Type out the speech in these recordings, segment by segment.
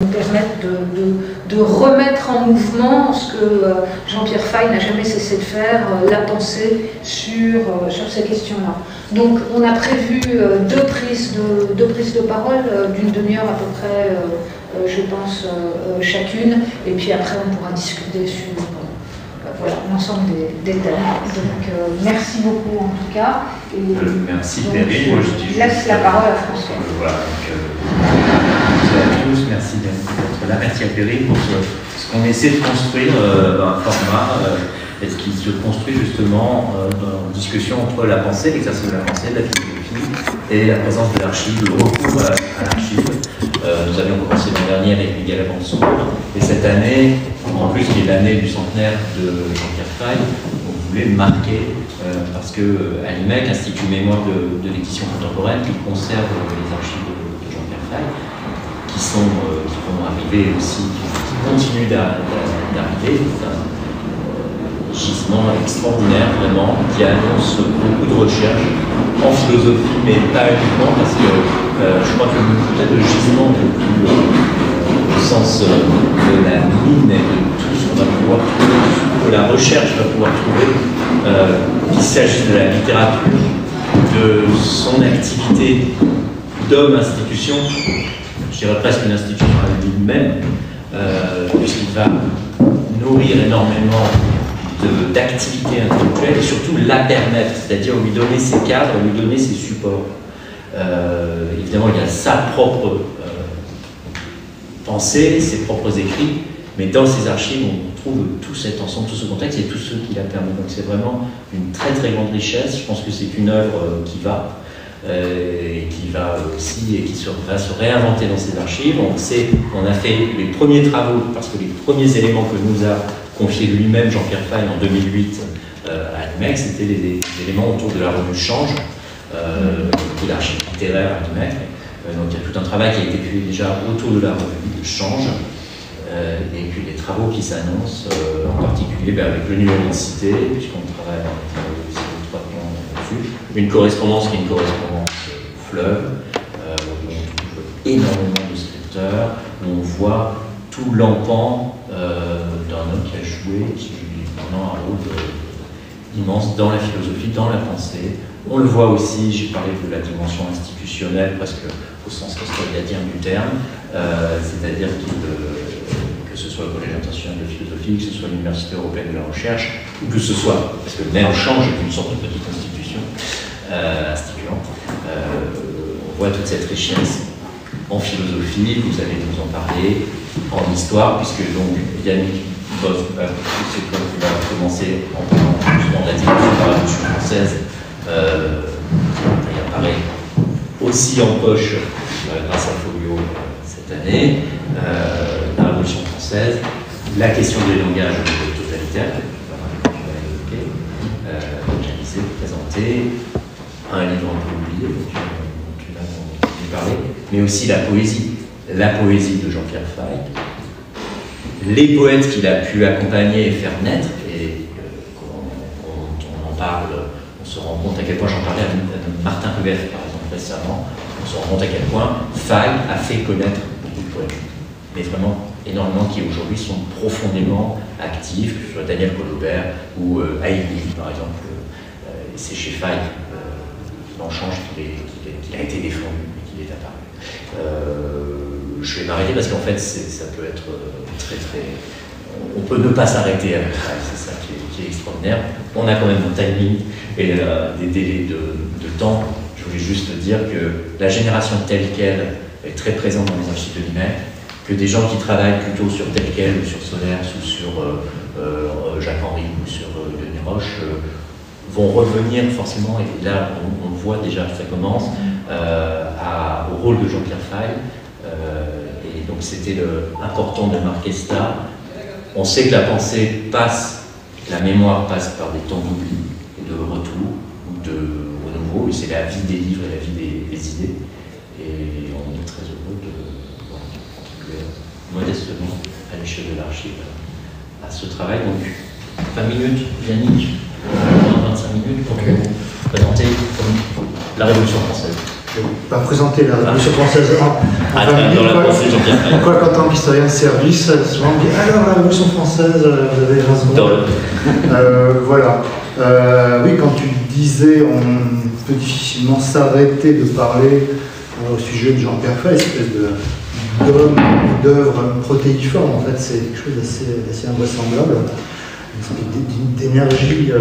nous permettent de remettre en mouvement ce que Jean-Pierre Faye n'a jamais cessé de faire, la pensée sur ces questions-là. Donc on a prévu deux prises de parole d'une demi-heure à peu près, je pense, chacune, et puis après on pourra discuter sur voilà, l'ensemble des thèmes. Donc merci beaucoup en tout cas. Et merci Perry. Je laisse la parole à François. Voilà, bonjour à tous, merci d'être là. Merci à Perry pour ce qu'on essaie de construire un format et ce qui se construit justement en discussion entre la pensée, l'exercice de la pensée, de la philosophie et la présence de l'archive, le recours à l'archive. Nous avions commencé l'an dernier avec Miguel Avançon, et cette année, en plus qui est l'année du centenaire de Jean-Pierre Faye, on voulait marquer, parce que à l'IMEC, Institut Mémoire de l'édition contemporaine, qui conserve les archives de Jean-Pierre Faye, qui vont arriver aussi, qui continuent d'arriver. C'est un gisement extraordinaire, vraiment, qui annonce beaucoup de recherches en philosophie, mais pas uniquement, parce que je crois que peut-être le gisement le plus au sens de la mine et de tout ce qu'on va pouvoir trouver, que la recherche va pouvoir trouver, qu'il s'agisse de la littérature, de son activité d'homme-institution, je dirais presque une institution à lui-même, puisqu'il va nourrir énormément d'activités intellectuelles et surtout la permettre, c'est-à-dire lui donner ses cadres, lui donner ses supports. Évidemment, il y a sa propre pensée, ses propres écrits, mais dans ses archives, on trouve tout cet ensemble, tout ce contexte et tous ceux qu'il a permis. Donc c'est vraiment une très très grande richesse. Je pense que c'est une œuvre qui va, et qui va aussi, et qui va se réinventer dans ses archives. On a fait les premiers travaux, parce que les premiers éléments que nous a confié lui-même Jean-Pierre Faye en 2008 à l'IMEC, c'était les éléments autour de la revue Change, beaucoup d'archives littéraires à l'IMEC. Donc il y a tout un travail qui a été fait déjà autour de la revue Change, et puis les travaux qui s'annoncent, en particulier avec le numéro cité, puisqu'on travaille aussi étroitement dessus. Une correspondance qui est une correspondance fleuve, où on trouve énormément de scripteurs, où on voit tout l'empan d'un homme qui a joué pendant un rôle immense dans la philosophie, dans la pensée. On le voit aussi, j'ai parlé de la dimension institutionnelle, parce que au sens historien du terme, c'est-à-dire que ce soit le Collège international de philosophie, que ce soit l'Université européenne de la recherche, ou que ce soit, parce que le NER Change est une sorte de petite institution instituante, on voit toute cette richesse en philosophie, vous allez nous en parler, en histoire, puisque donc Yannick Boss, c'est comme tu vas commencer en parlant justement de la dimension de la Révolution française, il apparaît aussi en poche grâce à Folio cette année, la Révolution française, la question des langages totalitaires, que tu vas évoquer, organiser, présenter, un livre un peu oublié, dont tu vas parler, mais aussi la poésie de Jean-Pierre Faye, les poètes qu'il a pu accompagner et faire naître, et quand on en parle, on se rend compte à quel point, j'en parlais à Martin Rueff par exemple récemment, on se rend compte à quel point Faye a fait connaître beaucoup de poètes, mais vraiment énormément qui aujourd'hui sont profondément actifs, que ce soit Daniel Colobert ou Haïli par exemple. C'est chez Faye, dans Change, qu'il a été défendu et qu'il est apparu. Je vais m'arrêter parce qu'en fait, ça peut être très très... On peut ne pas s'arrêter avec Faye, c'est ça qui est extraordinaire. On a quand même un timing et des délais de temps. Je voulais juste dire que la génération telle qu'elle est très présente dans les archives de l'IMEC, que des gens qui travaillent plutôt sur tel quel, ou sur Solers, ou sur Jacques-Henri, ou sur Denis Roche, vont revenir forcément, et là on voit déjà que ça commence, au rôle de Jean-Pierre Faye. Et donc c'était important de marquer cela. On sait que la pensée passe, la mémoire passe par des temps d'oubli et de retour, ou de renouveau, et c'est la vie des livres et la vie des idées. Et on est très heureux de contribuer modestement à l'échelle de l'archive à ce travail. Donc 20 minutes, Yannick, 25 minutes pour vous présenter la Révolution française. je ne vais pas présenter la Révolution française en quoi, qu'en tant qu'historien de service, souvent on me dit alors la Révolution française, vous avez 20 secondes. Voilà. Oui, quand tu disais, on peut difficilement s'arrêter de parler au sujet de Jean-Pierre Fay, espèce d'œuvre protéiforme, en fait, c'est quelque chose d'assez invraisemblable, d'énergie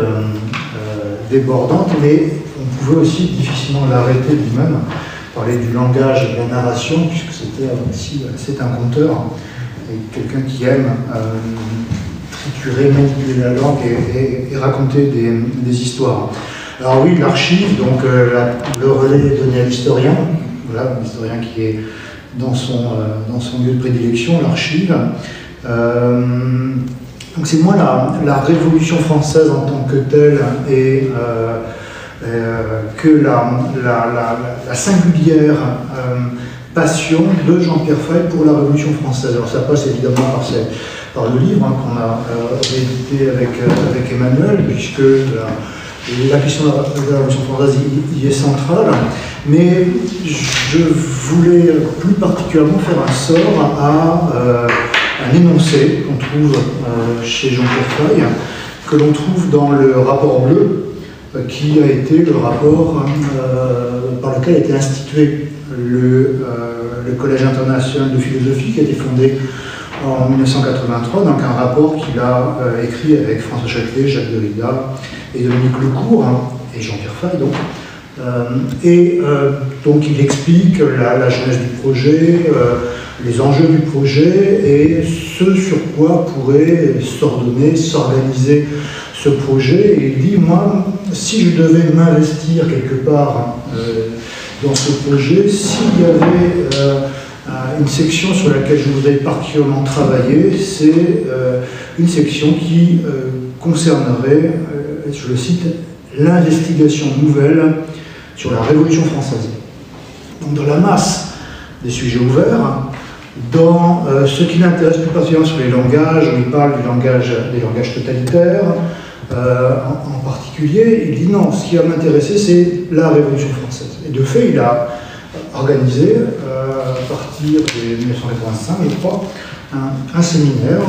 débordante, mais on pouvait aussi difficilement l'arrêter lui-même, parler du langage et de la narration, puisque c'était aussi c'est un conteur, et quelqu'un qui aime triturer, manipuler la langue et raconter des histoires. Alors oui, l'archive, donc le relais est donné à l'historien, voilà, l'historien qui est dans son lieu de prédilection, l'archive. Donc c'est moi la Révolution française en tant que telle et que la singulière passion de Jean-Pierre Fay pour la Révolution française. Alors ça passe évidemment par le livre qu'on a réédité avec Emmanuel, puisque la question de la Révolution française y est centrale, mais je voulais plus particulièrement faire un sort à un énoncé qu'on trouve chez Jean-Pierre Fay, que l'on trouve dans le rapport bleu, qui a été le rapport par lequel a été institué le Collège international de philosophie, qui a été fondé en 1983, donc un rapport qu'il a écrit avec François Châtelet, Jacques Derrida et Dominique Lecourt, et Jean-Pierre Fay donc. Donc il explique la genèse du projet, les enjeux du projet et ce sur quoi pourrait s'ordonner, s'organiser ce projet. Et il dit, moi, si je devais m'investir quelque part dans ce projet, s'il y avait une section sur laquelle je voudrais particulièrement travailler, c'est une section qui concernerait, je le cite, l'investigation nouvelle sur la Révolution française. Donc dans la masse des sujets ouverts, dans ce qui l'intéresse plus particulièrement sur les langages, où il parle des langages totalitaires, en particulier, il dit non, ce qui va m'intéresser, c'est la Révolution française. Et de fait, il a organisé, à partir de 1985, je crois, un séminaire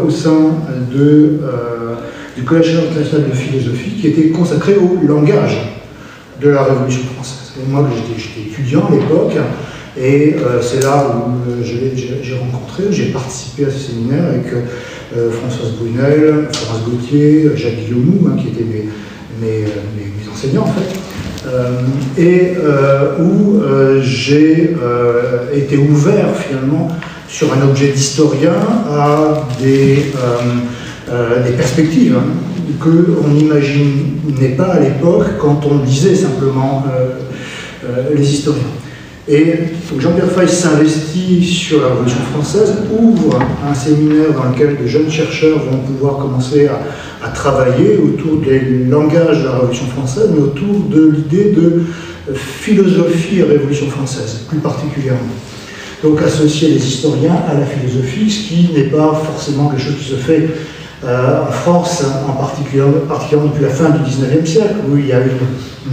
au sein du Collège international de philosophie qui était consacré au langage de la Révolution française. Et moi, j'étais étudiant à l'époque, et c'est là où j'ai rencontré, j'ai participé à ce séminaire avec Françoise Brunel, Florence Gauthier, Jacques Guillaumou, qui étaient mes enseignants en fait, où j'ai été ouvert finalement sur un objet d'historien à des perspectives qu'on n'imaginait pas à l'époque quand on lisait simplement les historiens. Et Jean-Pierre Fay s'investit sur la Révolution française, ouvre un séminaire dans lequel de jeunes chercheurs vont pouvoir commencer à travailler autour des langages de la Révolution française, mais autour de l'idée de philosophie et Révolution française, plus particulièrement. Donc associer les historiens à la philosophie, ce qui n'est pas forcément quelque chose qui se fait en France, en particulièrement depuis la fin du XIXe siècle, où il y a eu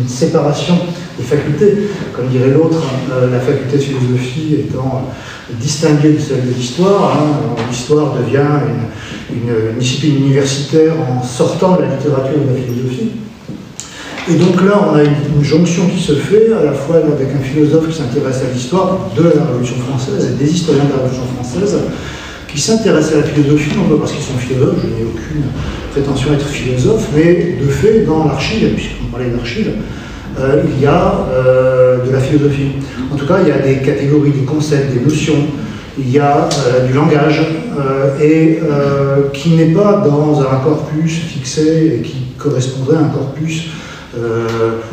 une séparation des facultés. Comme dirait l'autre, la faculté de philosophie étant distinguée de celle de l'histoire. L'histoire devient une discipline universitaire en sortant de la littérature et de la philosophie. Et donc là, on a une jonction qui se fait, à la fois avec un philosophe qui s'intéresse à l'histoire de la Révolution française et des historiens de la Révolution française, qui s'intéressent à la philosophie, non pas parce qu'ils sont philosophes, je n'ai aucune prétention à être philosophe, mais de fait, dans l'archive, puisqu'on parlait d'archive, il y a de la philosophie. En tout cas, il y a des catégories, des concepts, des notions, il y a du langage, qui n'est pas dans un corpus fixé et qui correspondrait à un corpus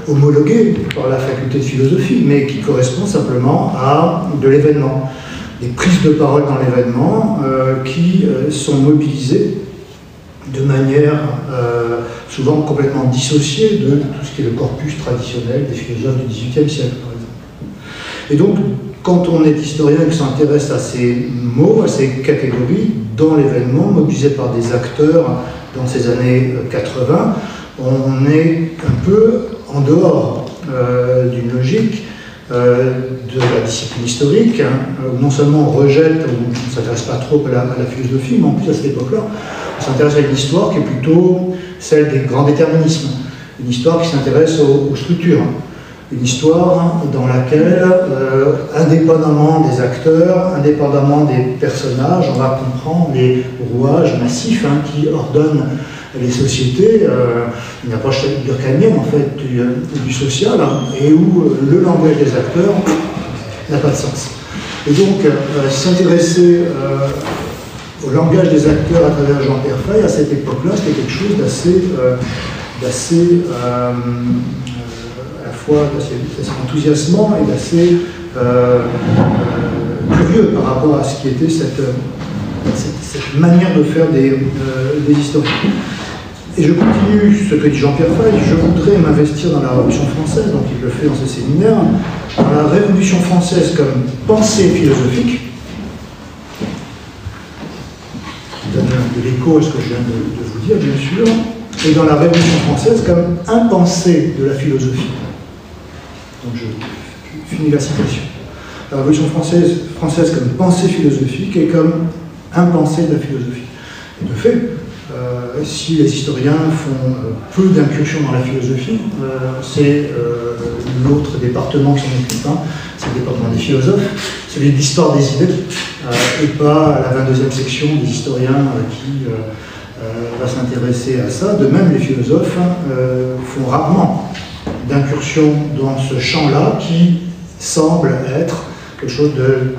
homologué par la faculté de philosophie, mais qui correspond simplement à de l'événement. Des prises de parole dans l'événement qui sont mobilisées de manière souvent complètement dissociée de tout ce qui est le corpus traditionnel des philosophes du XVIIIe siècle, par exemple. Et donc, quand on est historien et qu'on s'intéresse à ces mots, à ces catégories, dans l'événement, mobilisé par des acteurs dans ces années 80, on est un peu en dehors d'une logique de la discipline historique, hein, où non seulement on rejette, on ne s'intéresse pas trop à la philosophie, mais en plus à cette époque-là, on s'intéresse à une histoire qui est plutôt celle des grands déterminismes, une histoire qui s'intéresse aux structures, une histoire dans laquelle, indépendamment des acteurs, indépendamment des personnages, on va comprendre les rouages massifs hein, qui ordonnent les sociétés, une approche durkheimienne en fait du social, hein, et où le langage des acteurs n'a pas de sens. Et donc, s'intéresser au langage des acteurs à travers Jean-Pierre Fay, à cette époque-là, c'était quelque chose d'assez à la fois d'assez enthousiasmant et d'assez curieux par rapport à ce qui était cette manière de faire des historiens. Et je continue ce que dit Jean-Pierre Fay, je voudrais m'investir dans la Révolution française, donc il le fait dans ses séminaires, dans la Révolution française comme pensée philosophique, qui donne de l'écho à ce que je viens de vous dire, bien sûr, et dans la Révolution française comme impensée de la philosophie. Donc je finis la citation. La Révolution française comme pensée philosophique et comme impensée de la philosophie. Et de fait, si les historiens font peu d'incursions dans la philosophie, c'est l'autre département qui s'en occupe, hein, c'est le département des philosophes, celui de l'histoire des idées, et pas la 22e section des historiens qui va s'intéresser à ça. De même, les philosophes font rarement d'incursions dans ce champ-là qui semble être quelque chose de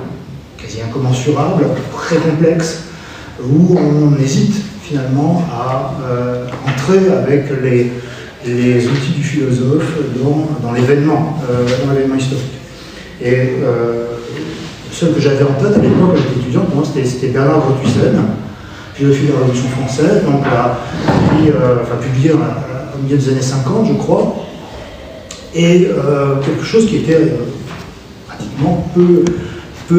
quasi incommensurable, très complexe, où on hésite finalement à entrer avec les outils du philosophe dans l'événement historique. Et le seul que j'avais en tête à l'époque, quand j'étais étudiant, pour moi c'était Bernard Grothuizen, philosophie de la Révolution française, donc publié au milieu des années 50, je crois, et quelque chose qui était pratiquement peu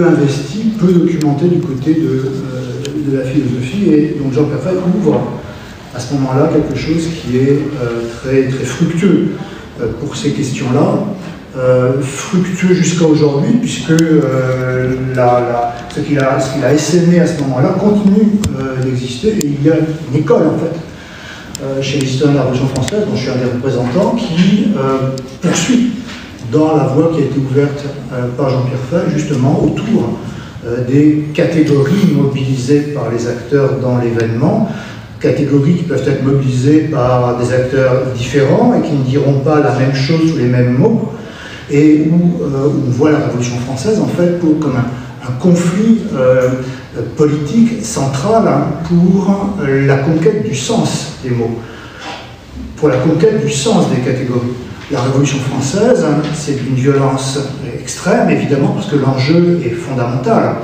investi, peu documenté du côté de la philosophie, et donc Jean-Pierre Fay ouvre à ce moment-là quelque chose qui est très, très fructueux pour ces questions-là, fructueux jusqu'à aujourd'hui, puisque ce qu'il a essaimé à ce moment-là continue d'exister, et il y a une école en fait chez les historiens de la Révolution française, dont je suis un des représentants, qui poursuit dans la voie qui a été ouverte par Jean-Pierre Fay, justement autour des catégories mobilisées par les acteurs dans l'événement, catégories qui peuvent être mobilisées par des acteurs différents et qui ne diront pas la même chose sous les mêmes mots, et où on voit la Révolution française en fait comme un conflit politique central hein, pour la conquête du sens des mots, pour la conquête du sens des catégories. La Révolution française, hein, c'est d'une violence extrême, évidemment, parce que l'enjeu est fondamental.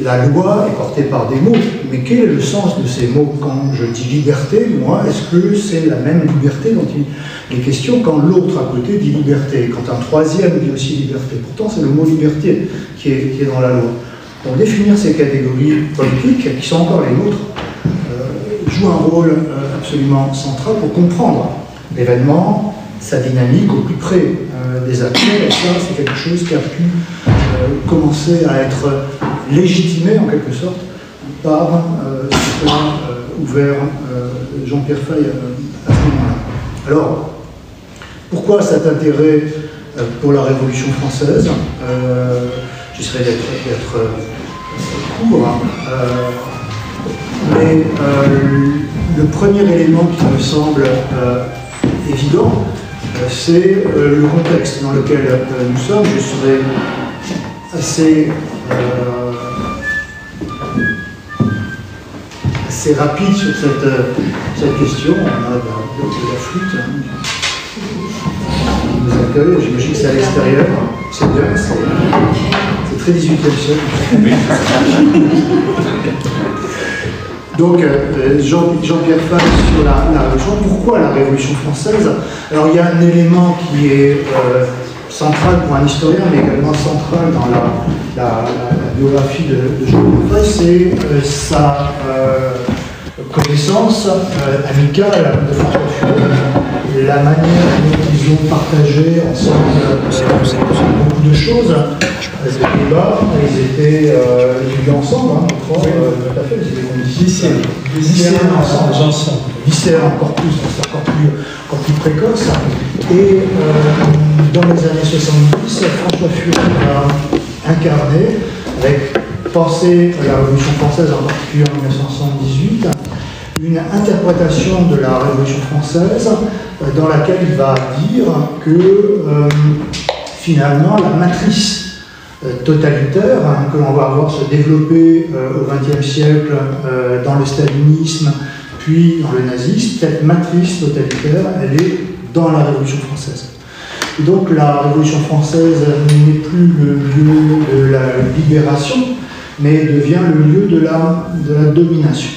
La loi est portée par des mots, mais quel est le sens de ces mots? Quand je dis liberté, moi, est-ce que c'est la même liberté dont il est question quand l'autre à côté dit liberté, quand un troisième dit aussi liberté? Pourtant, c'est le mot liberté qui est dans la loi. Donc définir ces catégories politiques, qui sont encore les nôtres, joue un rôle absolument central pour comprendre l'événement, sa dynamique au plus près des acteurs, et ça c'est quelque chose qui a pu commencer à être légitimé en quelque sorte par ce qu'a ouvert Jean-Pierre Fay à ce moment-là. Alors, pourquoi cet intérêt pour la Révolution française? J'essaierai d'être court, mais le premier élément qui me semble évident, c'est le contexte dans lequel nous sommes. Je serai assez rapide sur cette question. On a de la flûte qui nous accueille. J'imagine que c'est à l'extérieur. C'est bien, c'est très 18e siècle. Donc, Jean-Pierre Fay sur la Révolution. Pourquoi la Révolution française? Alors, il y a un élément qui est central pour un historien, mais également central dans la biographie de Jean-Pierre Fay, c'est sa connaissance amicale de François Furet, la manière dont ils ont partagé ensemble beaucoup de choses, des débats, ils étaient étudiants ensemble, hein, je crois, tout à fait, ils étaient lycéens ensemble, lycéens encore plus, c'est encore plus précoce. Et dans les années 70, François Furet a incarné, avec pensée à la Révolution française, en particulier en 1978, une interprétation de la Révolution française dans laquelle il va dire que finalement la matrice totalitaire que l'on va voir se développer au XXe siècle dans le stalinisme puis dans le nazisme, cette matrice totalitaire, elle est dans la Révolution française. Et donc la Révolution française n'est plus le lieu de la libération, mais devient le lieu de la domination.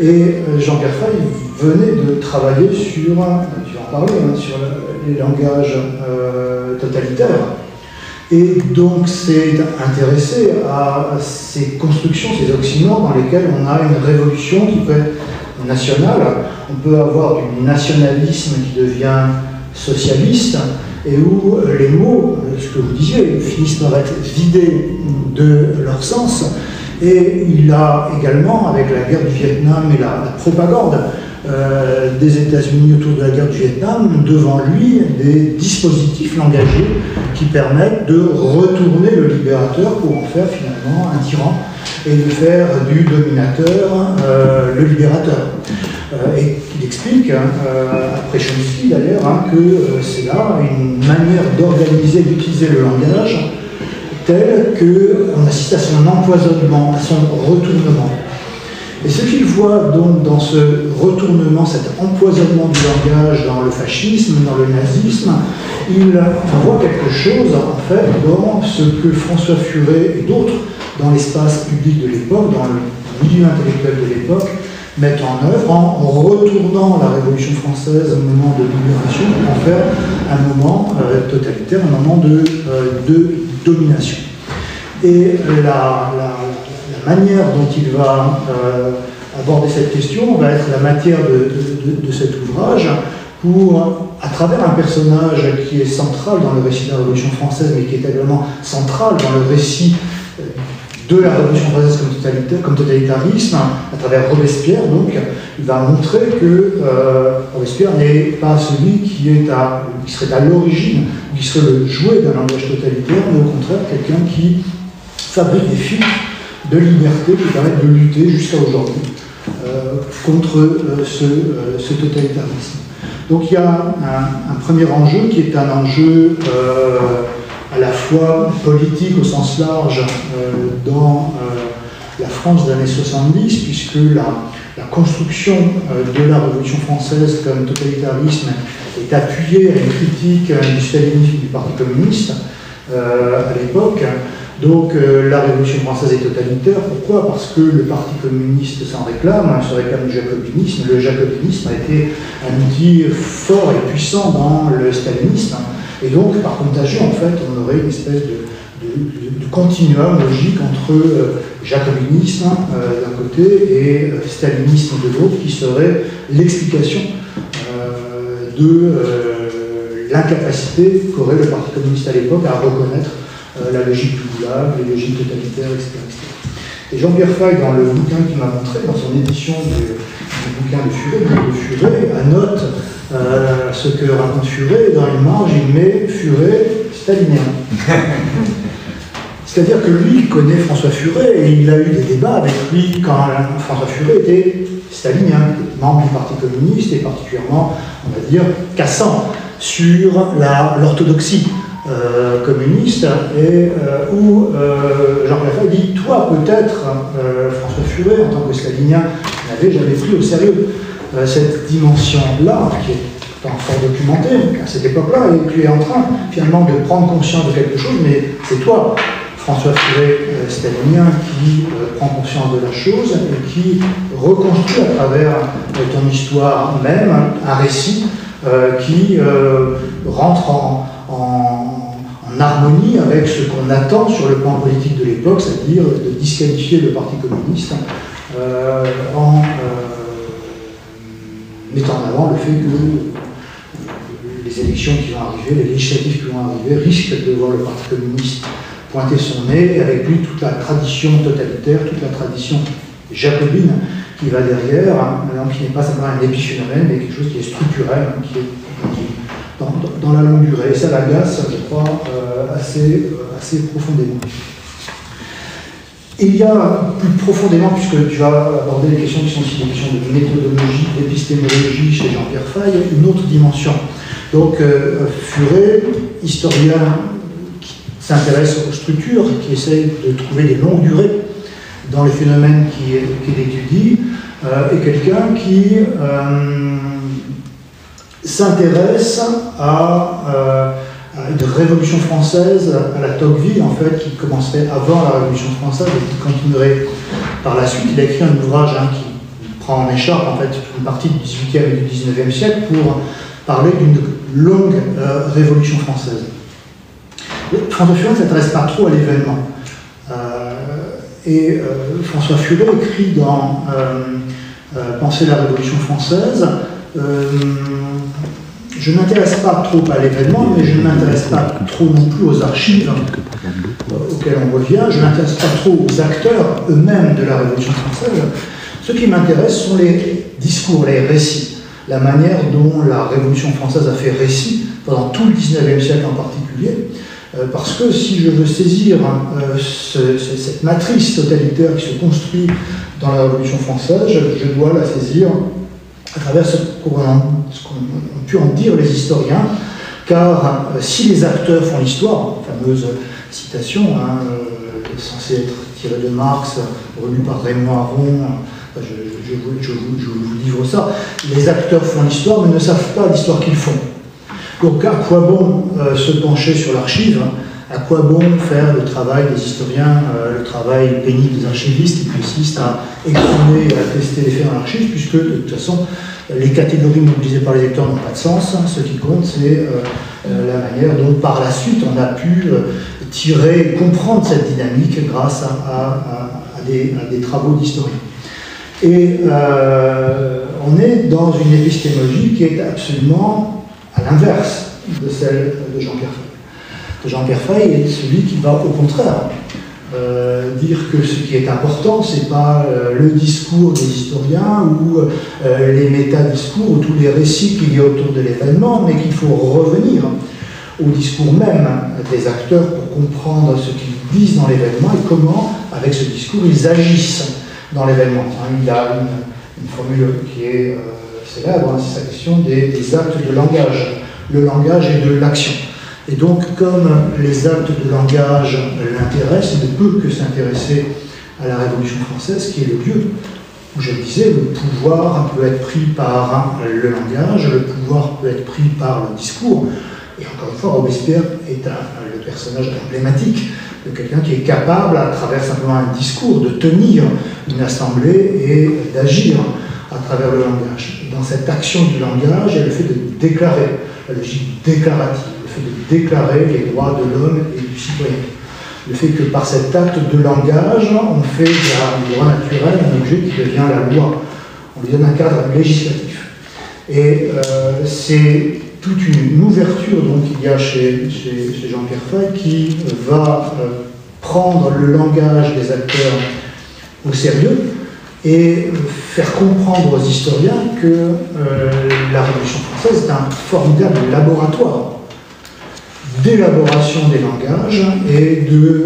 Et Jean-Pierre Fay venait de travailler sur, tu vas en parler, hein, sur les langages totalitaires. Et donc s'est intéressé à ces constructions, ces occidents dans lesquels on a une révolution qui peut être nationale. On peut avoir du nationalisme qui devient socialiste et où les mots, ce que vous disiez, finissent par être vidés de leur sens. Et il a également, avec la guerre du Vietnam et la propagande des États-Unis autour de la guerre du Vietnam, devant lui des dispositifs langagiers qui permettent de retourner le libérateur pour en faire finalement un tyran et de faire du dominateur le libérateur. Et il explique, après Chomsky d'ailleurs, que c'est là une manière d'organiser, d'utiliser le langage tel qu'on assiste à son empoisonnement, à son retournement. Et ce qu'il voit donc dans ce retournement, cet empoisonnement du langage dans le fascisme, dans le nazisme, il voit quelque chose en fait dans ce que François Furet et d'autres dans l'espace public de l'époque, dans le milieu intellectuel de l'époque, mettent en œuvre en retournant la Révolution française un moment de libération pour en faire un moment totalitaire, un moment de domination. Et la manière dont il va aborder cette question va être la matière de cet ouvrage pour, à travers un personnage qui est central dans le récit de la Révolution française, mais qui est également central dans le récit de la Révolution française comme totalitarisme, à travers Robespierre, donc, il va montrer que Robespierre n'est pas celui qui serait à l'origine, qui serait le jouet d'un langage totalitaire, mais au contraire quelqu'un qui fabrique des filtres de liberté qui permettent de lutter jusqu'à aujourd'hui contre ce totalitarisme. Donc il y a un premier enjeu qui est un enjeu à la fois politique au sens large dans la France des années 70, puisque la construction de la Révolution française comme totalitarisme est appuyée à une critique du stalinisme du Parti communiste à l'époque. Donc la Révolution française est totalitaire. Pourquoi? Parce que le Parti communiste s'en réclame, se réclame du jacobinisme. Le jacobinisme a été un outil fort et puissant dans le stalinisme. Et donc, par contagion, en fait, on aurait une espèce de continuum logique entre jacobinisme d'un côté et stalinisme de l'autre, qui serait l'explication de l'incapacité qu'aurait le Parti communiste à l'époque à reconnaître la logique du goulag, les logiques totalitaires, etc. Et Jean-Pierre Fay, dans le bouquin qu'il m'a montré, dans son édition du bouquin de Furet, annote ce que raconte Furet, et dans une marge, il met Furet stalinien. C'est-à-dire que lui, il connaît François Furet, et il a eu des débats avec lui quand François Furet était stalinien, membre du Parti communiste, et particulièrement, on va dire, cassant sur l'orthodoxie communiste, et où Jean-Pierre Fay dit, toi peut-être, François Furet, en tant que stalinien, n'avait jamais pris au sérieux cette dimension-là, qui est pourtant fort documentée à cette époque-là, et tu es en train finalement de prendre conscience de quelque chose, mais c'est toi, François Furet, stalinien, qui prend conscience de la chose et qui reconstruit à travers ton histoire même un récit qui rentre en harmonie avec ce qu'on attend sur le plan politique de l'époque, c'est-à-dire de disqualifier le Parti communiste en met en avant le fait que les élections qui vont arriver, les législatives qui vont arriver, risquent de voir le Parti communiste pointer son nez, et avec lui toute la tradition totalitaire, toute la tradition jacobine qui va derrière, donc qui n'est pas simplement un épiphénomène, mais quelque chose qui est structurel, qui est dans la longue durée. Et ça l'agace, je crois, assez profondément. Et il y a plus profondément, puisque tu as abordé les questions qui sont aussi des questions de méthodologie, d'épistémologie chez Jean-Pierre Faye, une autre dimension. Donc, Furet, historien qui s'intéresse aux structures, qui essaie de trouver des longues durées dans les phénomènes qu'il étudie, est quelqu'un qui s'intéresse à une révolution française, à la Tocqueville, en fait, qui commencerait avant la Révolution française et qui continuerait par la suite. Il a écrit un ouvrage qui prend en écharpe, en fait, une partie du XVIIIe et du XIXe siècle pour parler d'une longue révolution française. François Furet ne s'intéresse pas trop à l'événement. François Furet écrit dans Penser la Révolution française, je ne m'intéresse pas trop à l'événement, mais je ne m'intéresse pas trop non plus aux archives auxquelles on revient, je ne m'intéresse pas trop aux acteurs eux-mêmes de la Révolution française. Ce qui m'intéresse sont les discours, les récits, la manière dont la Révolution française a fait récit pendant tout le XIXe siècle en particulier, parce que si je veux saisir cette matrice totalitaire qui se construit dans la Révolution française, je dois la saisir à travers ce qu'ont pu en dire les historiens, car si les acteurs font l'histoire, fameuse citation, censée être tirée de Marx, relue par Raymond Aron, je vous livre ça, les acteurs font l'histoire mais ne savent pas l'histoire qu'ils font. Donc à quoi bon se pencher sur l'archive, à quoi bon faire le travail des historiens, le travail pénible des archivistes qui consiste à exhumer et à tester les faits dans l'archive, puisque de toute façon les catégories mobilisées par les lecteurs n'ont pas de sens. Ce qui compte, c'est la manière dont par la suite on a pu tirer, comprendre cette dynamique grâce à des travaux d'historiens. Et on est dans une épistémologie qui est absolument à l'inverse de celle de Jean-Pierre Faye. Jean-Pierre Faye est celui qui va au contraire dire que ce qui est important, c'est pas le discours des historiens ou les métadiscours ou tous les récits qu'il y a autour de l'événement, mais qu'il faut revenir au discours même des acteurs pour comprendre ce qu'ils disent dans l'événement et comment, avec ce discours, ils agissent dans l'événement. Il a une formule qui est célèbre, c'est sa question des actes de langage. Le langage est de l'action. Et donc, comme les actes de langage l'intéressent, il ne peut que s'intéresser à la Révolution française, qui est le lieu où, je le disais, le pouvoir peut être pris par le langage, le pouvoir peut être pris par le discours. Et encore une fois, Robespierre est le personnage emblématique de quelqu'un qui est capable, à travers simplement un discours, de tenir une assemblée et d'agir à travers le langage. Dans cette action du langage, il y a le fait de déclarer, la logique déclarative, le fait de déclarer les droits de l'homme et du citoyen. Le fait que par cet acte de langage, on fait du droit naturel un objet qui devient la loi. On lui donne un cadre législatif. Et c'est toute une ouverture qu'il y a chez Jean-Pierre Faye qui va prendre le langage des acteurs au sérieux et faire comprendre aux historiens que la Révolution française est un formidable laboratoire d'élaboration des langages et d'un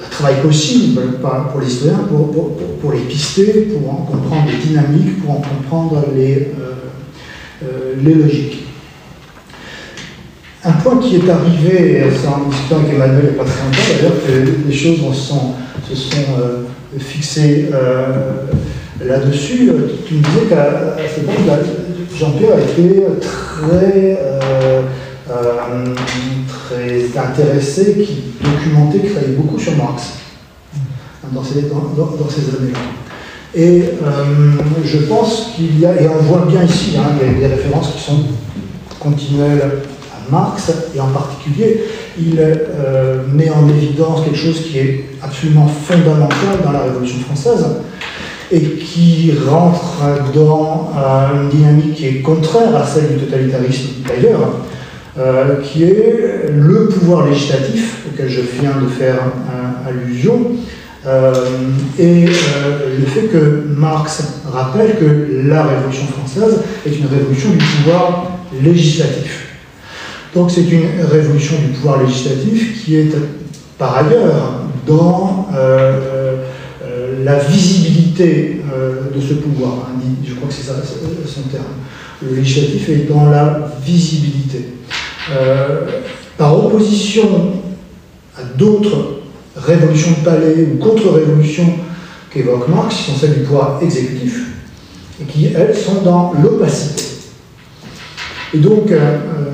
travail possible pour les historiens, pour les pister, pour en comprendre les dynamiques, pour en comprendre les logiques. Un point qui est arrivé, c'est en discutant avec Emmanuel il n'y a pas très longtemps d'ailleurs, que les choses se sont fixées là-dessus. Tu me disais qu'à cette époque, Jean-Pierre a été très intéressé, qui documentait, qui travaillait beaucoup sur Marx dans ces années-là. Et je pense qu'il y a, et on voit bien ici, il y a des références qui sont continuelles à Marx, et en particulier, il met en évidence quelque chose qui est absolument fondamental dans la Révolution française, et qui rentre dans une dynamique qui est contraire à celle du totalitarisme d'ailleurs, qui est le pouvoir législatif, auquel je viens de faire allusion, et le fait que Marx rappelle que la Révolution française est une révolution du pouvoir législatif. Donc c'est une révolution du pouvoir législatif qui est par ailleurs dans la visibilité de ce pouvoir. Je crois que c'est ça son terme. Le législatif est dans la visibilité. Par opposition à d'autres révolutions de palais ou contre-révolutions qu'évoque Marx, qui sont celles du pouvoir exécutif, et qui, elles, sont dans l'opacité. Et donc,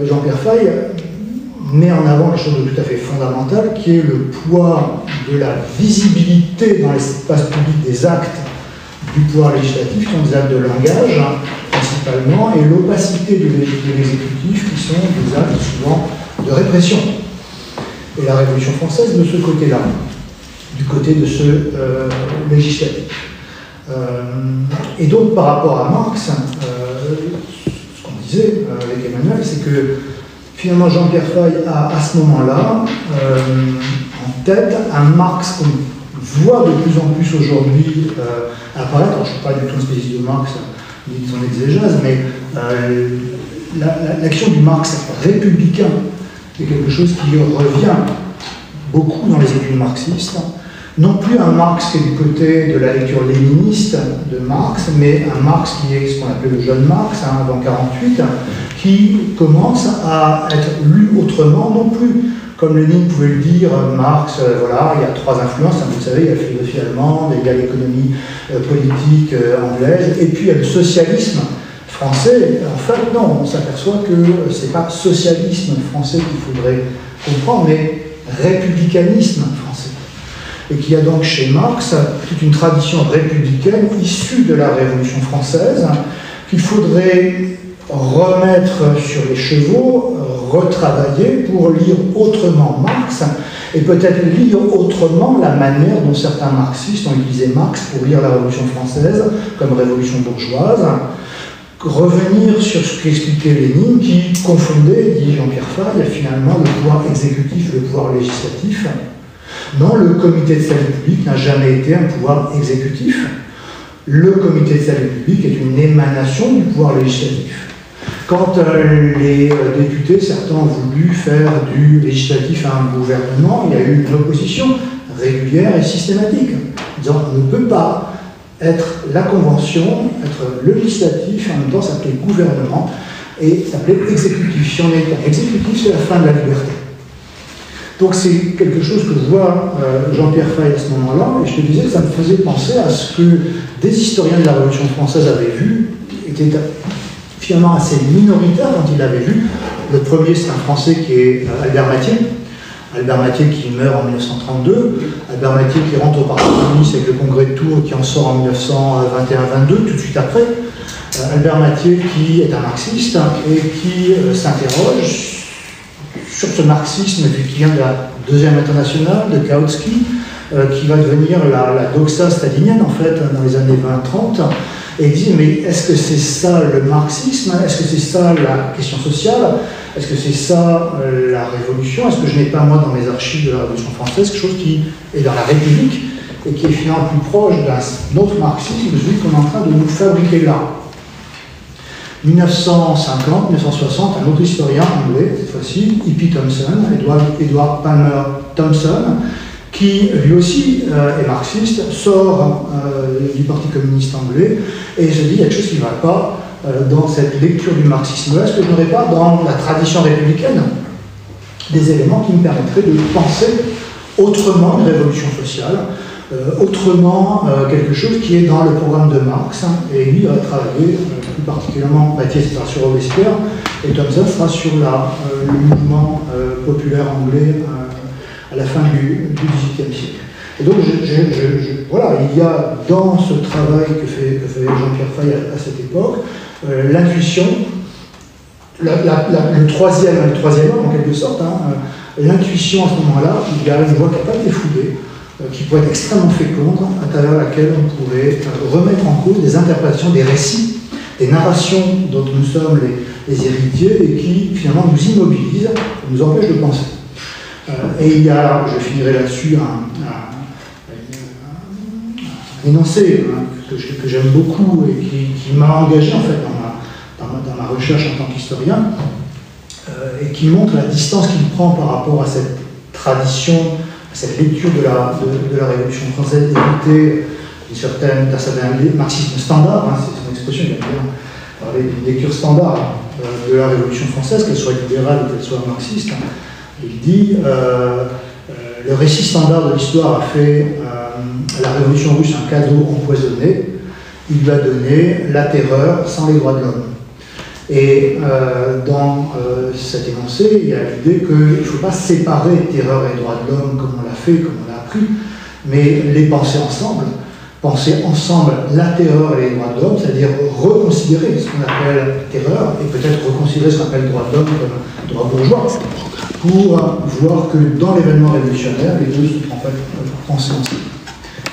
Jean-Pierre Faye met en avant quelque chose de tout à fait fondamental, qui est le poids de la visibilité dans l'espace public des actes du pouvoir législatif, qui sont des actes de langage, principalement, et l'opacité de l'exécutif, qui sont des actes souvent de répression. Et la Révolution française de ce côté-là, du côté de ce législatif. Et donc, par rapport à Marx, ce qu'on disait avec Emmanuel, c'est que finalement Jean-Pierre Faye a à ce moment-là en tête un Marx qu'on voit de plus en plus aujourd'hui apparaître. Alors, je ne suis pas du tout un spécialiste de Marx ni de son exégèse, mais l'action du Marx républicain est quelque chose qui revient beaucoup dans les études marxistes. Non plus un Marx qui est du côté de la lecture léniniste de Marx, mais un Marx qui est ce qu'on appelle le jeune Marx, avant 1948, qui commence à être lu autrement, non plus comme Lénine pouvait le dire, Marx, voilà, il y a trois influences, vous savez, il y a la philosophie allemande, il y a l'économie politique anglaise, et puis il y a le socialisme français. En fait, non, on s'aperçoit que ce n'est pas socialisme français qu'il faudrait comprendre, mais républicanisme français. Et qu'il y a donc chez Marx toute une tradition républicaine issue de la Révolution française qu'il faudrait remettre sur les chevaux, retravailler pour lire autrement Marx et peut-être lire autrement la manière dont certains marxistes ont utilisé Marx pour lire la Révolution française comme révolution bourgeoise. Revenir sur ce qu'expliquait Lénine qui confondait, dit Jean-Pierre Faye, finalement le pouvoir exécutif et le pouvoir législatif. Non, le comité de salut public n'a jamais été un pouvoir exécutif. Le comité de salut public est une émanation du pouvoir législatif. Quand les députés, certains ont voulu faire du législatif à un gouvernement, il y a eu une opposition régulière et systématique, disant on ne peut pas être la convention, être le législatif, et en même temps s'appeler gouvernement, et s'appeler exécutif. Si on est exécutif, c'est la fin de la liberté. Donc c'est quelque chose que voit Jean-Pierre Faye à ce moment-là, et je te disais que ça me faisait penser à ce que des historiens de la Révolution française avaient vu, était finalement assez minoritaire quand ils l'avaient vu. Le premier, c'est un Français qui est Albert Mathiez. Albert Mathiez qui meurt en 1932, Albert Mathiez qui rentre au Parti communiste avec le congrès de Tours qui en sort en 1921-22, tout de suite après. Albert Mathiez qui est un marxiste et qui s'interroge sur ce marxisme qui vient de la Deuxième Internationale, de Kautsky, qui va devenir la doxa stalinienne en fait dans les années 20-30, et il dit mais est-ce que c'est ça le marxisme? Est-ce que c'est ça la question sociale? Est-ce que c'est ça la révolution? Est-ce que je n'ai pas moi dans mes archives de la Révolution française quelque chose qui est dans la République et qui est finalement plus proche d'un autre marxisme, celui qu'on est en train de nous fabriquer là? 1950, 1960, un autre historien anglais, cette fois-ci, E.P. Thompson, Edward Palmer Thompson, qui lui aussi est marxiste, sort du Parti communiste anglais et se dit il y a quelque chose qui ne va pas dans cette lecture du marxisme. Est-ce que je n'aurais pas dans la tradition républicaine des éléments qui me permettraient de penser autrement une révolution sociale, autrement quelque chose qui est dans le programme de Marx, et lui va travailler plus particulièrement, Mathiez sera sur Robespierre et Thompson sera sur le mouvement populaire anglais à la fin du XVIIIe siècle. Et donc, voilà, il y a dans ce travail que fait Jean-Pierre Faye à cette époque, l'intuition, le troisième homme en quelque sorte, l'intuition à ce moment-là, il y a une voie qui n'a pas été foulée, qui pourrait être extrêmement féconde, à travers laquelle on pourrait remettre en cause des interprétations des récits, des narrations dont nous sommes les héritiers et qui finalement nous immobilisent, nous empêchent de penser. Et il y a, je finirai là-dessus, un énoncé que j'aime beaucoup et qui m'a engagé en fait dans ma recherche en tant qu'historien, et qui montre la distance qu'il prend par rapport à cette tradition, à cette lecture de la Révolution française héritée d'un certain marxisme standard, hein, c'est son expression, il a bien parlé d'une lecture standard de la Révolution française, qu'elle soit libérale ou qu'elle soit marxiste. Hein. Il dit le récit standard de l'histoire a fait à la Révolution russe un cadeau empoisonné, il lui a donné la terreur sans les droits de l'homme. Et dans cet énoncé, il y a l'idée qu'il ne faut pas séparer terreur et droits de l'homme comme on l'a fait, comme on l'a appris, mais les penser ensemble la terreur et les droits de l'homme, c'est-à-dire reconsidérer ce qu'on appelle terreur et peut-être reconsidérer ce qu'on appelle droit de l'homme comme droit bourgeois, pour voir que dans l'événement révolutionnaire, les deux se trouvent penser ensemble.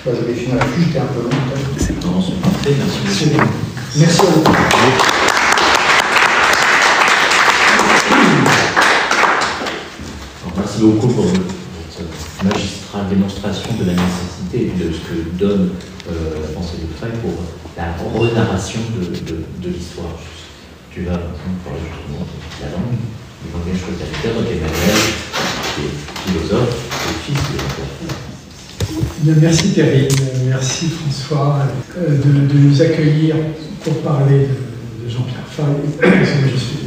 Là, je vais finir là-dessus, j'étais un peu long. C'est parfait, merci beaucoup. Merci à vous. Merci beaucoup pour votre magistrale démonstration de la nécessité de ce que donne la pensée de Faye pour la renarration de l'histoire. Tu vas, par exemple, parler justement de la langue, du langage totalitaire, Emmanuel, qui est philosophe, et fils de Bien, merci Perrine, merci François de nous accueillir pour parler de Jean-Pierre Faye.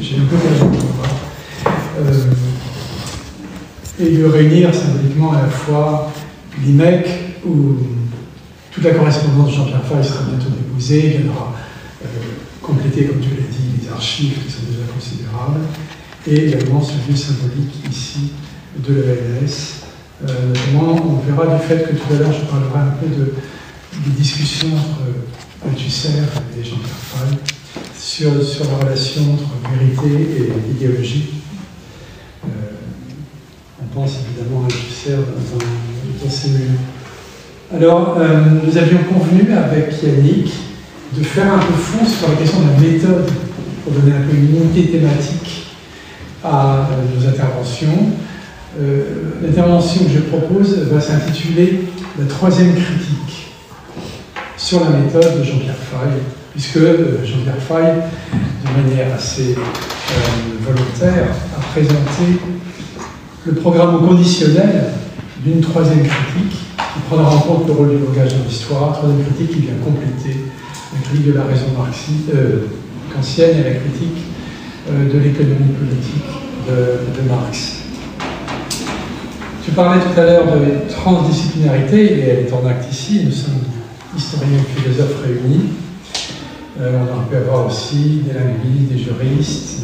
J'ai un peu perdu de voir. Et de réunir symboliquement à la fois l'IMEC, où toute la correspondance de Jean-Pierre Faye sera bientôt déposée, il viendra compléter, comme tu l'as dit, les archives qui sont déjà considérables, et également ce lieu symbolique ici de l'ENS. Notamment, on verra du fait que tout à l'heure je parlerai un peu des discussions entre Althusser et Jean-Pierre Faye sur la relation entre vérité et idéologie. On pense évidemment à Althusser dans ces murs. Alors, nous avions convenu avec Yannick de faire un peu fond sur la question de la méthode pour donner un peu une unité thématique à nos interventions. L'intervention que je propose va s'intituler « La troisième critique » sur la méthode de Jean-Pierre Faye, puisque Jean-Pierre Faye, de manière assez volontaire, a présenté le programme au conditionnel d'une troisième critique qui prendra en compte le rôle du langage dans l'histoire, troisième critique qui vient compléter la critique de la raison kantienne et la critique de l'économie politique de Marx. Tu parlais tout à l'heure de transdisciplinarité, et elle est en acte ici, nous sommes historiens et philosophes réunis. On aurait pu avoir aussi des linguistes, des juristes,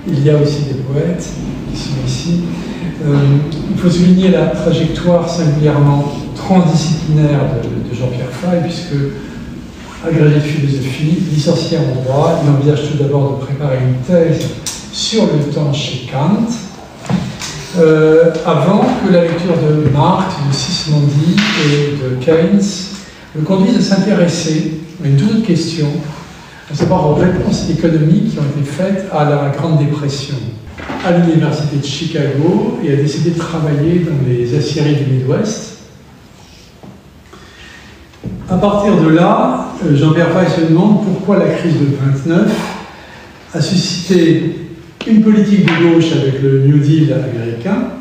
il y a aussi des poètes qui sont ici. Il faut souligner la trajectoire singulièrement transdisciplinaire de Jean-Pierre Faye, puisque, agrégé de philosophie, licencié en droit, il envisage tout d'abord de préparer une thèse sur le temps chez Kant, avant que la lecture de Marx, de Sismondi et de Keynes le conduise à s'intéresser à une toute autre question, à savoir aux réponses économiques qui ont été faites à la Grande Dépression à l'Université de Chicago, et a décidé de travailler dans les aciéries du Midwest. À partir de là, Jean-Pierre Faye se demande pourquoi la crise de 29 a suscité une politique de gauche avec le New Deal américain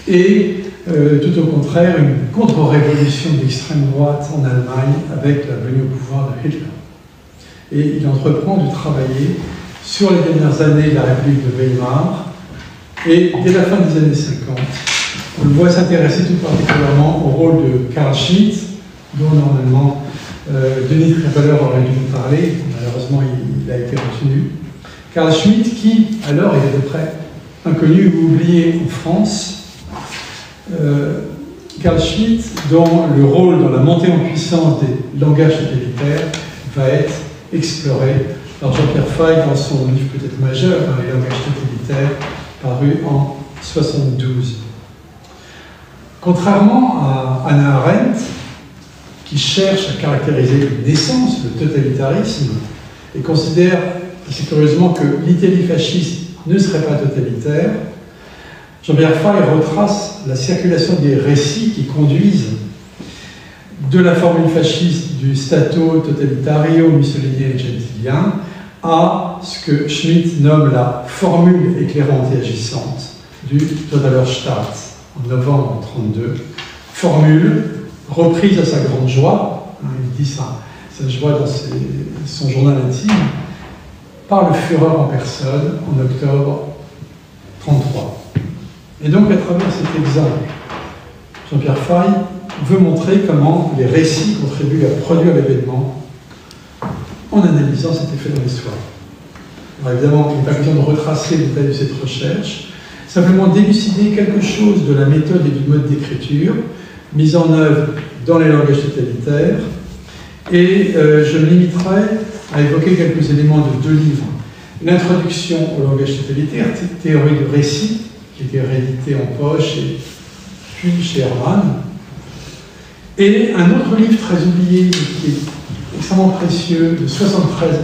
et tout au contraire une contre-révolution d'extrême droite en Allemagne avec la venue au pouvoir de Hitler. Et il entreprend de travailler sur les dernières années de la République de Weimar, et dès la fin des années 50, on le voit s'intéresser tout particulièrement au rôle de Carl Schmitt, dont normalement Denis Tripler aurait dû nous parler, malheureusement il a été retenu. Carl Schmitt, qui alors est à peu près inconnu ou oublié en France. Carl Schmitt, dont le rôle dans la montée en puissance des langages totalitaires va être exploré par Jean-Pierre Faye dans son livre peut-être majeur, dans les langages totalitaires, paru en 1972. Contrairement à Hannah Arendt, qui cherche à caractériser l'essence, le totalitarisme, et considère assez curieusement que l'Italie fasciste ne serait pas totalitaire, Jean-Pierre Fay retrace la circulation des récits qui conduisent de la formule fasciste du Stato totalitario mussolinien et gentilien à ce que Schmitt nomme la formule éclairante et agissante du Totaler Staat en novembre 1932, formule reprise à sa grande joie, il dit sa joie dans son journal intime, par le Führer en personne en octobre 1933. Et donc, à travers cet exemple, Jean-Pierre Fay veut montrer comment les récits contribuent à produire l'événement en analysant cet effet dans l'histoire. Alors évidemment, il n'est pas question de retracer les détails de cette recherche, simplement d'élucider quelque chose de la méthode et du mode d'écriture mise en œuvre dans les langages totalitaires, et je me limiterai à évoquer quelques éléments de deux livres. L'introduction au langage totalitaire, théorie du récit, qui a été réédité en poche et puis chez Hermann, et un autre livre très oublié qui est extrêmement précieux, de 1973,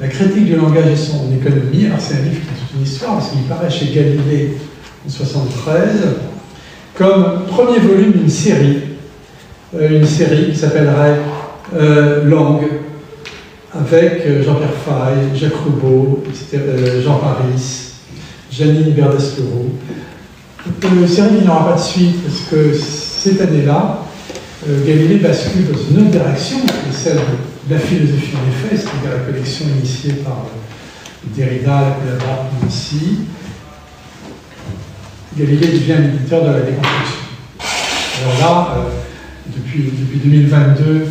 La critique du langage et son économie. Alors c'est un livre qui a toute une histoire, parce qu'il paraît chez Galilée en 1973, comme premier volume d'une série qui s'appellerait Langue, avec Jean-Pierre Fay, Jacques Roubaud, Jean Paris, Janine Verdes-Leroux. Une série qui n'aura pas de suite, parce que cette année-là, Galilée bascule dans une autre direction, qui est celle de la philosophie en effet, c'est-à-dire la collection initiée par Derrida, Labarthe, Nancy. Galilée devient l'éditeur de la déconstruction. Alors là, depuis 2022,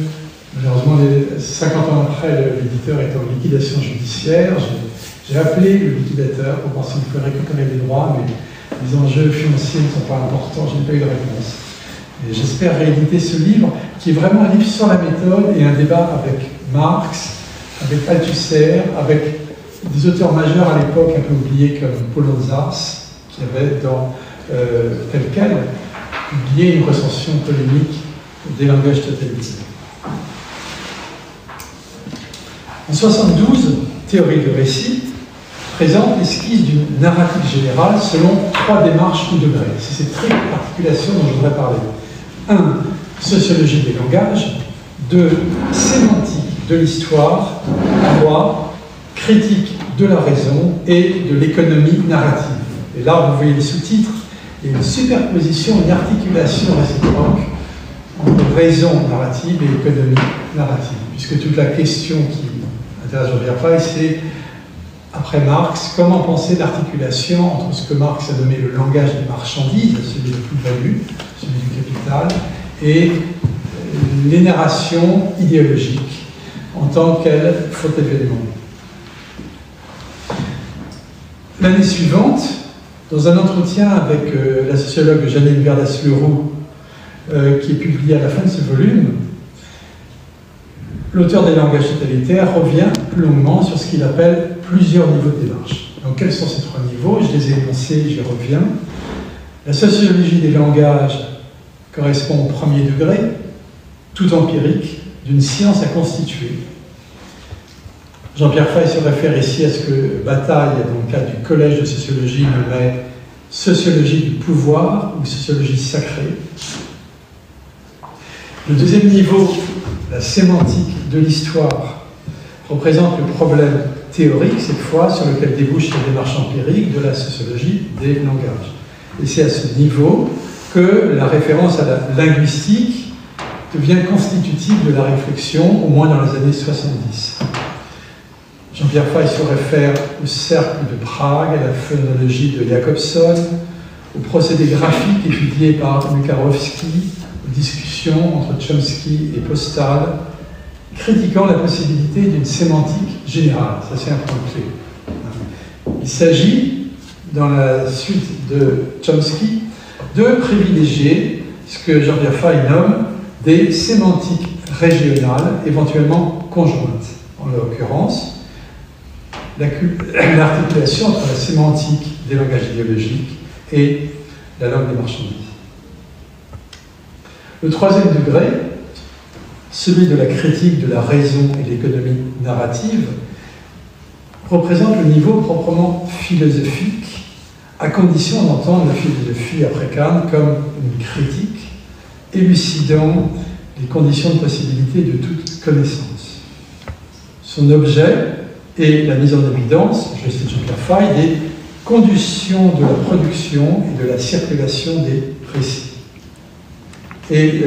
malheureusement, 50 ans après, l'éditeur est en liquidation judiciaire. J'ai appelé le liquidateur pour voir s'il pouvait récupérer les droits, mais les enjeux financiers ne sont pas importants, je n'ai pas eu de réponse. Et j'espère rééditer ce livre, qui est vraiment un livre sur la méthode et un débat avec Marx, avec Althusser, avec des auteurs majeurs à l'époque un peu oubliés comme Paul Anzars, qui avait dans tel quel publié une recension polémique des langages totalitaires. En 1972, Théorie du récit présente l'esquisse d'une narrative générale selon trois démarches ou degrés. C'est cette triple articulation dont je voudrais parler. 1. Sociologie des langages. 2. Sémantique de l'histoire. 3. Critique de la raison et de l'économie narrative. Et là, vous voyez les sous-titres, et une superposition, une articulation réciproque entre raison narrative et économie narrative. Puisque toute la question qui intéresse Jean-Pierre Fay, c'est, après Marx, comment penser l'articulation entre ce que Marx a nommé le langage des marchandises, celui de plus-value, celui du capital, et les narrations idéologiques en tant qu'elles faux événements. L'année suivante, dans un entretien avec la sociologue Janine Verdes-Leroux, qui est publié à la fin de ce volume, l'auteur des langages totalitaires revient plus longuement sur ce qu'il appelle plusieurs niveaux de démarche. Donc, quels sont ces trois niveaux? Je les ai énoncés, j'y reviens. La sociologie des langages correspond au premier degré, tout empirique, d'une science à constituer. Jean-Pierre Fay se réfère ici à ce que Bataille, dans le cadre du collège de sociologie, nommait sociologie du pouvoir ou sociologie sacrée. Le deuxième niveau, la sémantique de l'histoire, représente le problème théorique, cette fois, sur lequel débouche la démarche empirique de la sociologie des langages. Et c'est à ce niveau que la référence à la linguistique devient constitutive de la réflexion, au moins dans les années 70. Jean-Pierre Fay se réfère au cercle de Prague, à la phénoménologie de Jacobson, au procédé graphique étudié par Mikarowski, aux discussions entre Chomsky et Postal, critiquant la possibilité d'une sémantique générale. Ça, c'est un point clé. Il s'agit, dans la suite de Chomsky, de privilégier ce que Jean-Pierre Fay nomme des sémantiques régionales, éventuellement conjointes. En l'occurrence, l'articulation entre la sémantique des langages idéologiques et la langue des marchandises. Le troisième degré, celui de la critique de la raison et de l'économie narrative, représente le niveau proprement philosophique, à condition d'entendre la philosophie après Kant comme une critique élucidant les conditions de possibilité de toute connaissance. Son objet est la mise en évidence, je cite Jean-Pierre Faye, des conditions de la production et de la circulation des récits. Et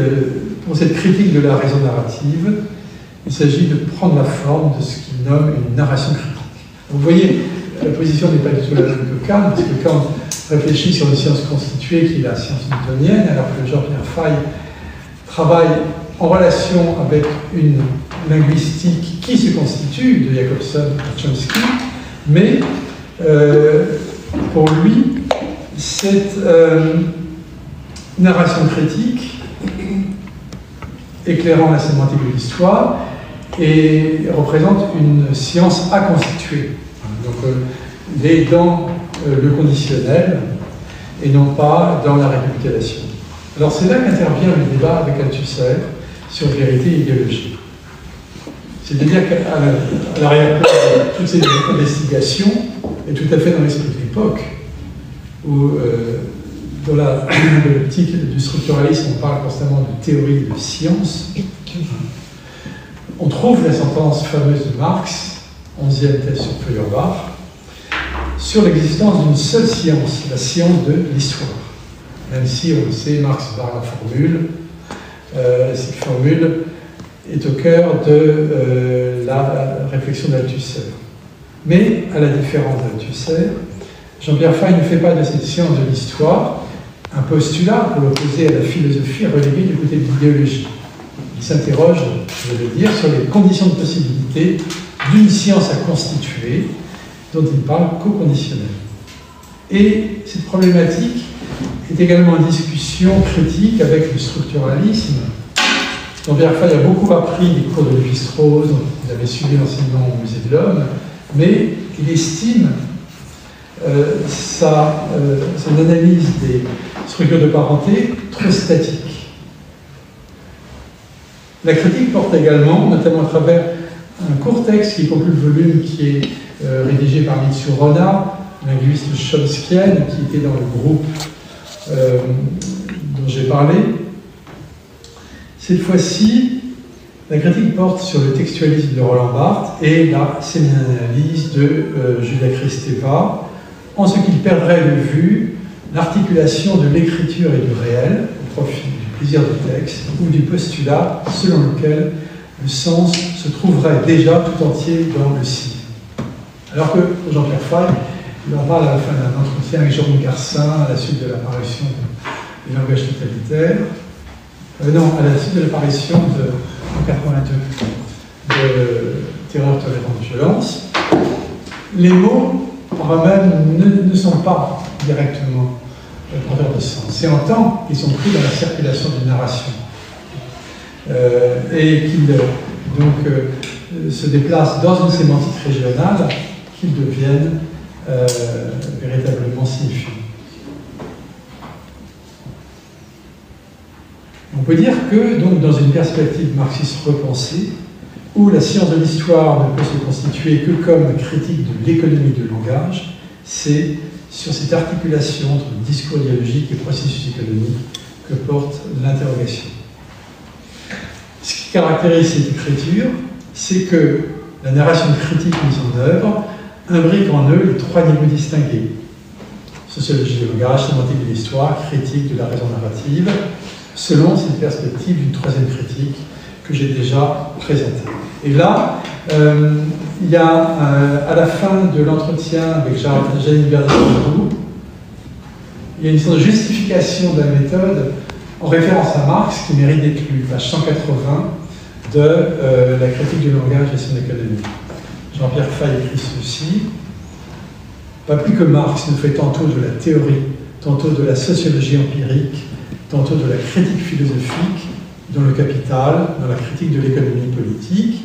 pour cette critique de la raison narrative, il s'agit de prendre la forme de ce qu'il nomme une narration critique. Vous voyez, la position n'est pas du tout la même que Kant, parce que Kant réfléchit sur une science constituée qui est la science newtonienne, alors que Jean-Pierre Faye travaille en relation avec une linguistique qui se constitue, de Jacobson à Chomsky, mais pour lui, cette narration critique, éclairant la sémantique de l'histoire, et représente une science à constituer. Donc, il est dans le conditionnel et non pas dans la républication. Alors, c'est là qu'intervient le débat avec Althusser sur vérité et idéologie. C'est-à-dire qu'à l'arrière-plan de toutes ces investigations, et tout à fait dans l'esprit de l'époque, où dans l'optique du structuralisme, on parle constamment de théorie de science, on trouve la sentence fameuse de Marx, 11e thèse sur Feuerbach, sur l'existence d'une seule science, la science de l'histoire. Même si, on le sait, Marx barre la formule, cette formule est au cœur de la réflexion d'Althusser. Mais, à la différence d'Althusser, Jean-Pierre Faye ne fait pas de cette science de l'histoire un postulat pour l'opposer à la philosophie reléguée du côté de l'idéologie. Il s'interroge, je veux dire, sur les conditions de possibilité d'une science à constituer, dont il parle co-conditionnel. Et cette problématique est également en discussion critique avec le structuralisme. Jean-Pierre Faye a beaucoup appris des cours de Lévi-Strauss, dont il avait suivi l'enseignement au Musée de l'Homme, mais il estime son analyse des structures de parenté trop statique. La critique porte également, notamment à travers un court texte qui conclut le volume, qui est rédigé par Mitsu Rona, linguiste chomskienne, qui était dans le groupe dont j'ai parlé. Cette fois-ci, la critique porte sur le textualisme de Roland Barthes et la séminanalyse de Julia Kristeva, en ce qu'il perdrait de vue l'articulation de l'écriture et du réel au profit du plaisir du texte ou du postulat selon lequel le sens se trouverait déjà tout entier dans le signe. Alors que Jean-Pierre Faye, il en parle à la fin d'un entretien avec Jérôme Garcin à la suite de l'apparition du langage totalitaire, à la suite de l'apparition en 82 de Terreur, tolérance, violence. Les mots en eux-mêmes ne sont pas directement porteurs de sens. C'est en tant qu'ils sont pris dans la circulation d'une narration et qu'ils se déplacent dans une sémantique régionale qu'ils deviennent véritablement signifiants. On peut dire que, donc, dans une perspective marxiste repensée, où la science de l'histoire ne peut se constituer que comme critique de l'économie du langage, c'est sur cette articulation entre discours idéologique et processus économique que porte l'interrogation. Ce qui caractérise cette écriture, c'est que la narration critique mise en œuvre imbrique en eux les trois niveaux distingués: sociologie du langage, sémantique de l'histoire, critique de la raison narrative, selon cette perspective d'une troisième critique que j'ai déjà présentée. Et là, il y a, à la fin de l'entretien avec Janine Bernard-Leroux, il y a une sorte de justification de la méthode en référence à Marx qui mérite d'être lue, page 180 de la critique du langage et son économie. Jean-Pierre Faye écrit ceci: pas plus que Marx ne fait tantôt de la théorie, tantôt de la sociologie empirique, tantôt de la critique philosophique, dans le Capital, dans la critique de l'économie politique,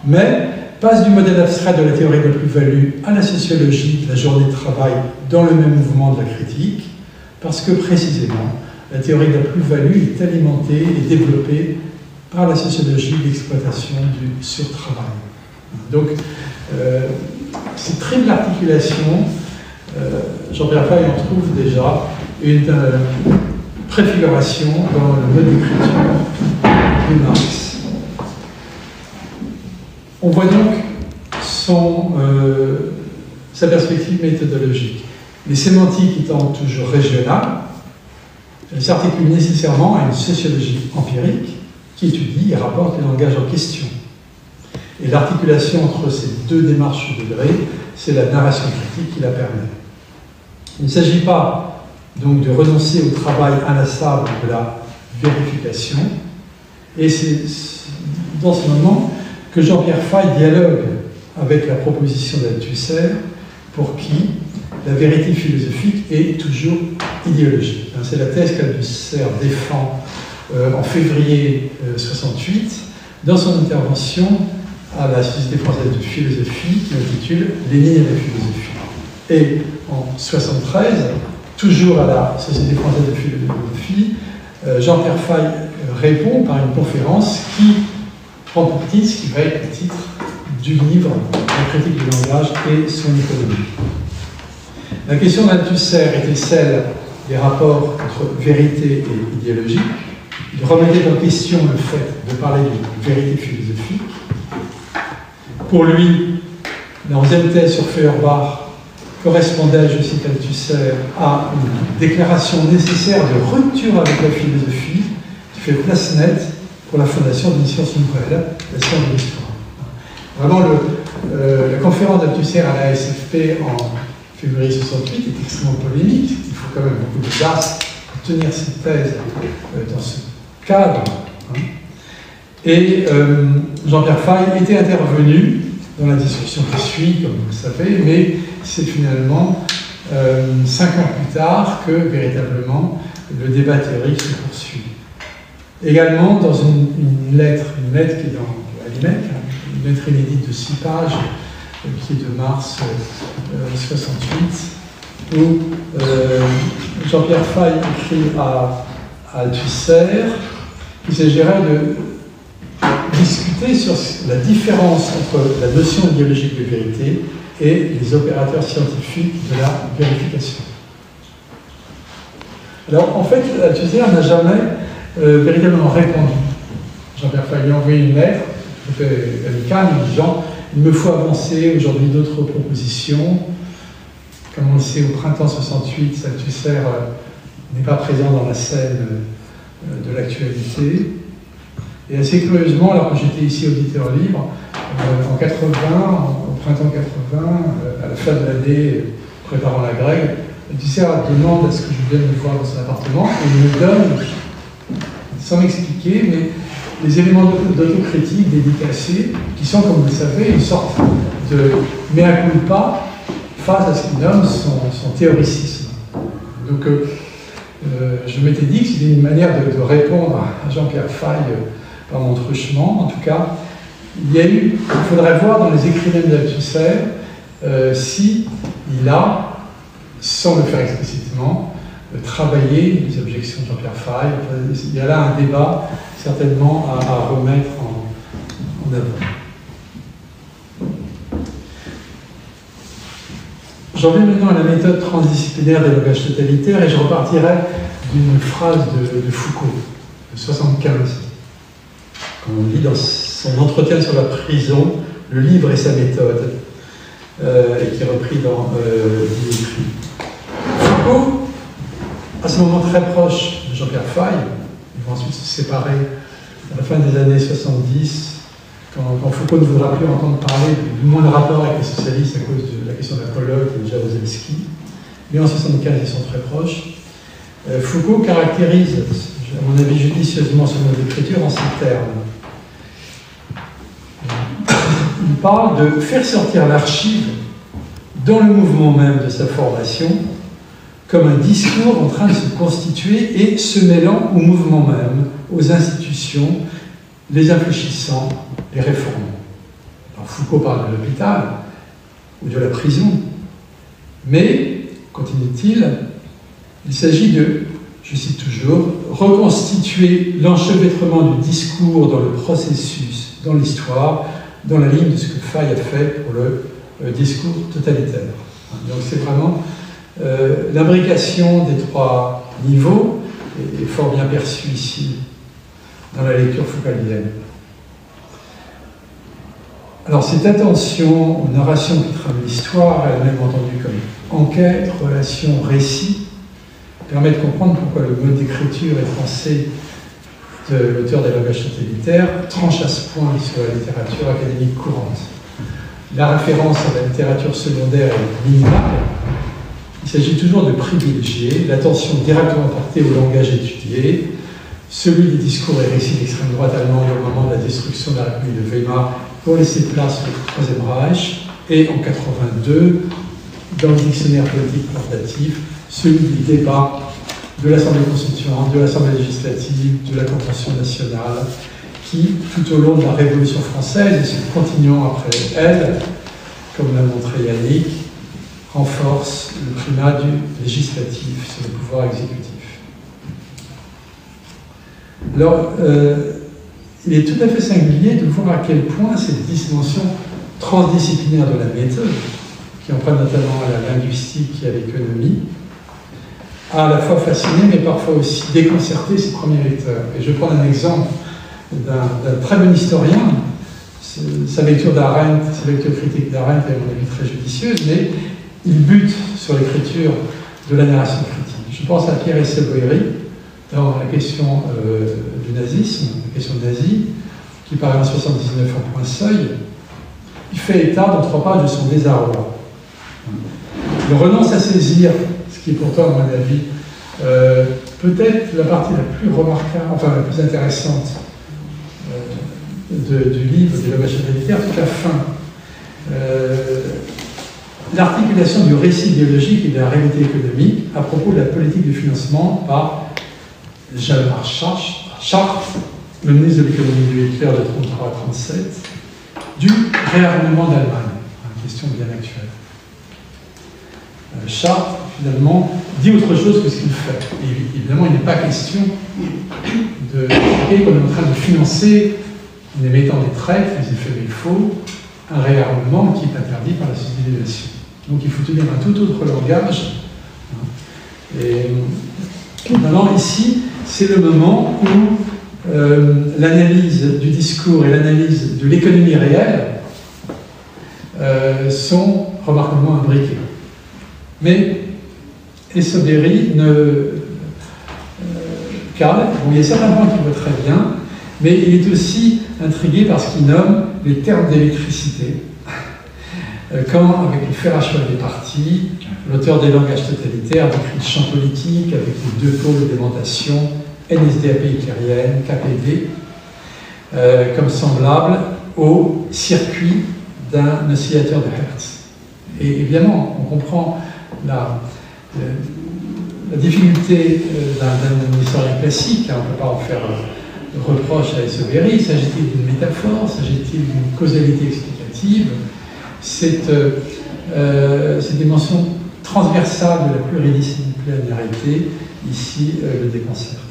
mais passe du modèle abstrait de la théorie de plus-value à la sociologie de la journée de travail dans le même mouvement de la critique, parce que précisément, la théorie de la plus-value est alimentée et développée par la sociologie de l'exploitation du surtravail. Donc, cette triple articulation, Jean-Pierre Fay en trouve déjà une préfiguration dans le mode d'écriture de Marx. On voit donc sa perspective méthodologique. Les sémantiques étant toujours régionales, elles s'articulent nécessairement à une sociologie empirique qui étudie et rapporte le langage en question. Et l'articulation entre ces deux démarches de degré, c'est la narration critique qui la permet. Il ne s'agit pas donc de renoncer au travail inlassable de la vérification, et c'est dans ce moment que Jean-Pierre Fay dialogue avec la proposition d'Althusser, pour qui la vérité philosophique est toujours idéologique. C'est la thèse qu'Althusser défend en février 68 dans son intervention à la Société française de philosophie qui intitule Lénine et la philosophie. Et en 73, toujours à la Société française de philosophie, Jean-Pierre Fay répond par une conférence qui prend pour titre ce qui va être le titre du livre La critique du langage et son économie. La question d'Althusser était celle des rapports entre vérité et idéologie. Il remettait en question le fait de parler de vérité philosophique. Pour lui, la 11e thèse sur Feuerbach correspondait, je cite Althusser, à une déclaration nécessaire de rupture avec la philosophie qui fait place nette pour la fondation d'une science nouvelle, la science de l'histoire. Vraiment, la conférence d'Althusser à la SFP en février 68 est extrêmement polémique. Il faut quand même beaucoup d'audace pour tenir cette thèse dans ce cadre. Et Jean-Pierre Fay était intervenu dans la discussion qui suit, comme vous le savez, mais c'est finalement 5 ans plus tard que véritablement le débat théorique se poursuit. Également, dans une lettre qui est dans l'IMEC, une lettre inédite de 6 pages, qui est de mars 68, où Jean-Pierre Fay écrit à Althusser qu'il s'agirait de discuter sur la différence entre la notion idéologique de vérité et les opérateurs scientifiques de la vérification. Alors, en fait, Althusser n'a jamais véritablement répondu. Jean-Pierre Fay lui a envoyé une lettre, tout à fait amicale, disant « Il me faut avancer, aujourd'hui d'autres propositions ». Comme on le sait, au printemps 68, Althusser n'est pas présent dans la scène de l'actualité. Et assez curieusement, alors que j'étais ici auditeur libre, en 80, au printemps 80, à la fin de l'année, préparant la Grègue, Althusser demande à ce que je vienne me voir dans son appartement et il me donne, sans m'expliquer, mais des éléments d'autocritique dédicacés qui sont, comme vous le savez, une sorte de mea culpa face à ce qu'il nomme son théoricisme. Donc, je m'étais dit que c'était une manière de répondre à Jean-Pierre Fay par mon truchement. En tout cas, il faudrait voir dans les écrivains d'Althusser si il a, sans le faire explicitement, travaillé les objections de Jean-Pierre Fay. Il y a là un débat certainement à remettre en avant. J'en viens maintenant à la méthode transdisciplinaire des langages totalitaires et je repartirai d'une phrase de Foucault, de 1975. Quand on lit dans son entretien sur la prison, le livre et sa méthode, et qui est repris dans Dimitri. Foucault, à ce moment très proche de Jean-Pierre Fay, ils vont ensuite se séparer à la fin des années 70, quand Foucault ne voudra plus entendre parler du moins de rapport avec les socialistes à cause de la question de la colloque et de Jaruzelski, mais en 75 ils sont très proches. Foucault caractérise, à mon avis judicieusement, son mode d'écriture en ces termes. Il parle de faire sortir l'archive dans le mouvement même de sa formation comme un discours en train de se constituer et se mêlant au mouvement même, aux institutions, les infléchissant, les réformant. Alors Foucault parle de l'hôpital ou de la prison, mais, continue-t-il, il s'agit de je cite toujours, « reconstituer l'enchevêtrement du discours dans le processus, dans l'histoire, dans la ligne de ce que Faye a fait pour le discours totalitaire. » Donc c'est vraiment l'imbrication des trois niveaux est fort bien perçue ici dans la lecture foucaldienne. Alors cette attention aux narrations qui trament l'histoire, elle-même entendue comme enquête, relation, récit, permet de comprendre pourquoi le mode d'écriture et français de l'auteur des langages totalitaires tranche à ce point sur la littérature académique courante. La référence à la littérature secondaire est minimale. Il s'agit toujours de privilégier l'attention directement portée au langage étudié, celui des discours et récits d'extrême droite allemande au moment de la destruction de la République de Weimar pour laisser place au Troisième Reich, et en 82, dans le dictionnaire politique portatif, celui du débat de l'Assemblée constituante, de l'Assemblée législative, de la Convention nationale, qui, tout au long de la Révolution française, et se continuant après elle, comme l'a montré Yannick, renforce le primat du législatif sur le pouvoir exécutif. Alors, il est tout à fait singulier de voir à quel point cette dimension transdisciplinaire de la méthode, qui emprunte notamment à la linguistique et à l'économie, a à la fois fasciné, mais parfois aussi déconcerté ses premiers lecteurs. Et je prends un exemple d'un très bon historien. Sa lecture d'Arendt, sa lecture critique d'Arendt est à mon avis très judicieuse, mais il bute sur l'écriture de la narration critique. Je pense à Pierre Essagoiri, dans la question du nazisme, la question nazie, qui paraît en 79 en point seuil. Il fait état dans 3 pages de son désarroi. Il renonce à saisir, ce qui est pourtant, à mon avis, peut-être la partie la plus remarquable, enfin la plus intéressante du livre des langages totalitaires, toute la fin. L'articulation du récit idéologique et de la réalité économique à propos de la politique de financement par Jalmar Schacht, le ministre de l'économie de Hitler de 1933 à 1937, du réarmement d'Allemagne, une question bien actuelle. Schacht, finalement, dit autre chose que ce qu'il fait. Et évidemment, il n'est pas question de dire qu'on est en train de financer, en émettant des traites, les effets Belfaux, un réarmement qui est interdit par la société des nations. Donc il faut tenir un tout autre langage. Et maintenant, ici, c'est le moment où l'analyse du discours et l'analyse de l'économie réelle sont remarquablement imbriquées. Mais Essagoiri Karl, bon, il y a certains points qu'il voit très bien, mais il est aussi intrigué par ce qu'il nomme les termes d'électricité. Quand, avec le fer à cheval des partis, l'auteur des langages totalitaires décrit le champ politique avec les 2 pôles d'aimantation, NSDAP hitlérienne, KPD, comme semblable au circuit d'un oscillateur de Hertz. Et évidemment, on comprend la difficulté d'un historien classique, hein, on ne peut pas en faire reproche à Essagoiri. S'agit-il d'une métaphore? S'agit-il d'une causalité explicative? Cette dimension transversale de la pluridisciplinarité, ici, le déconcerte.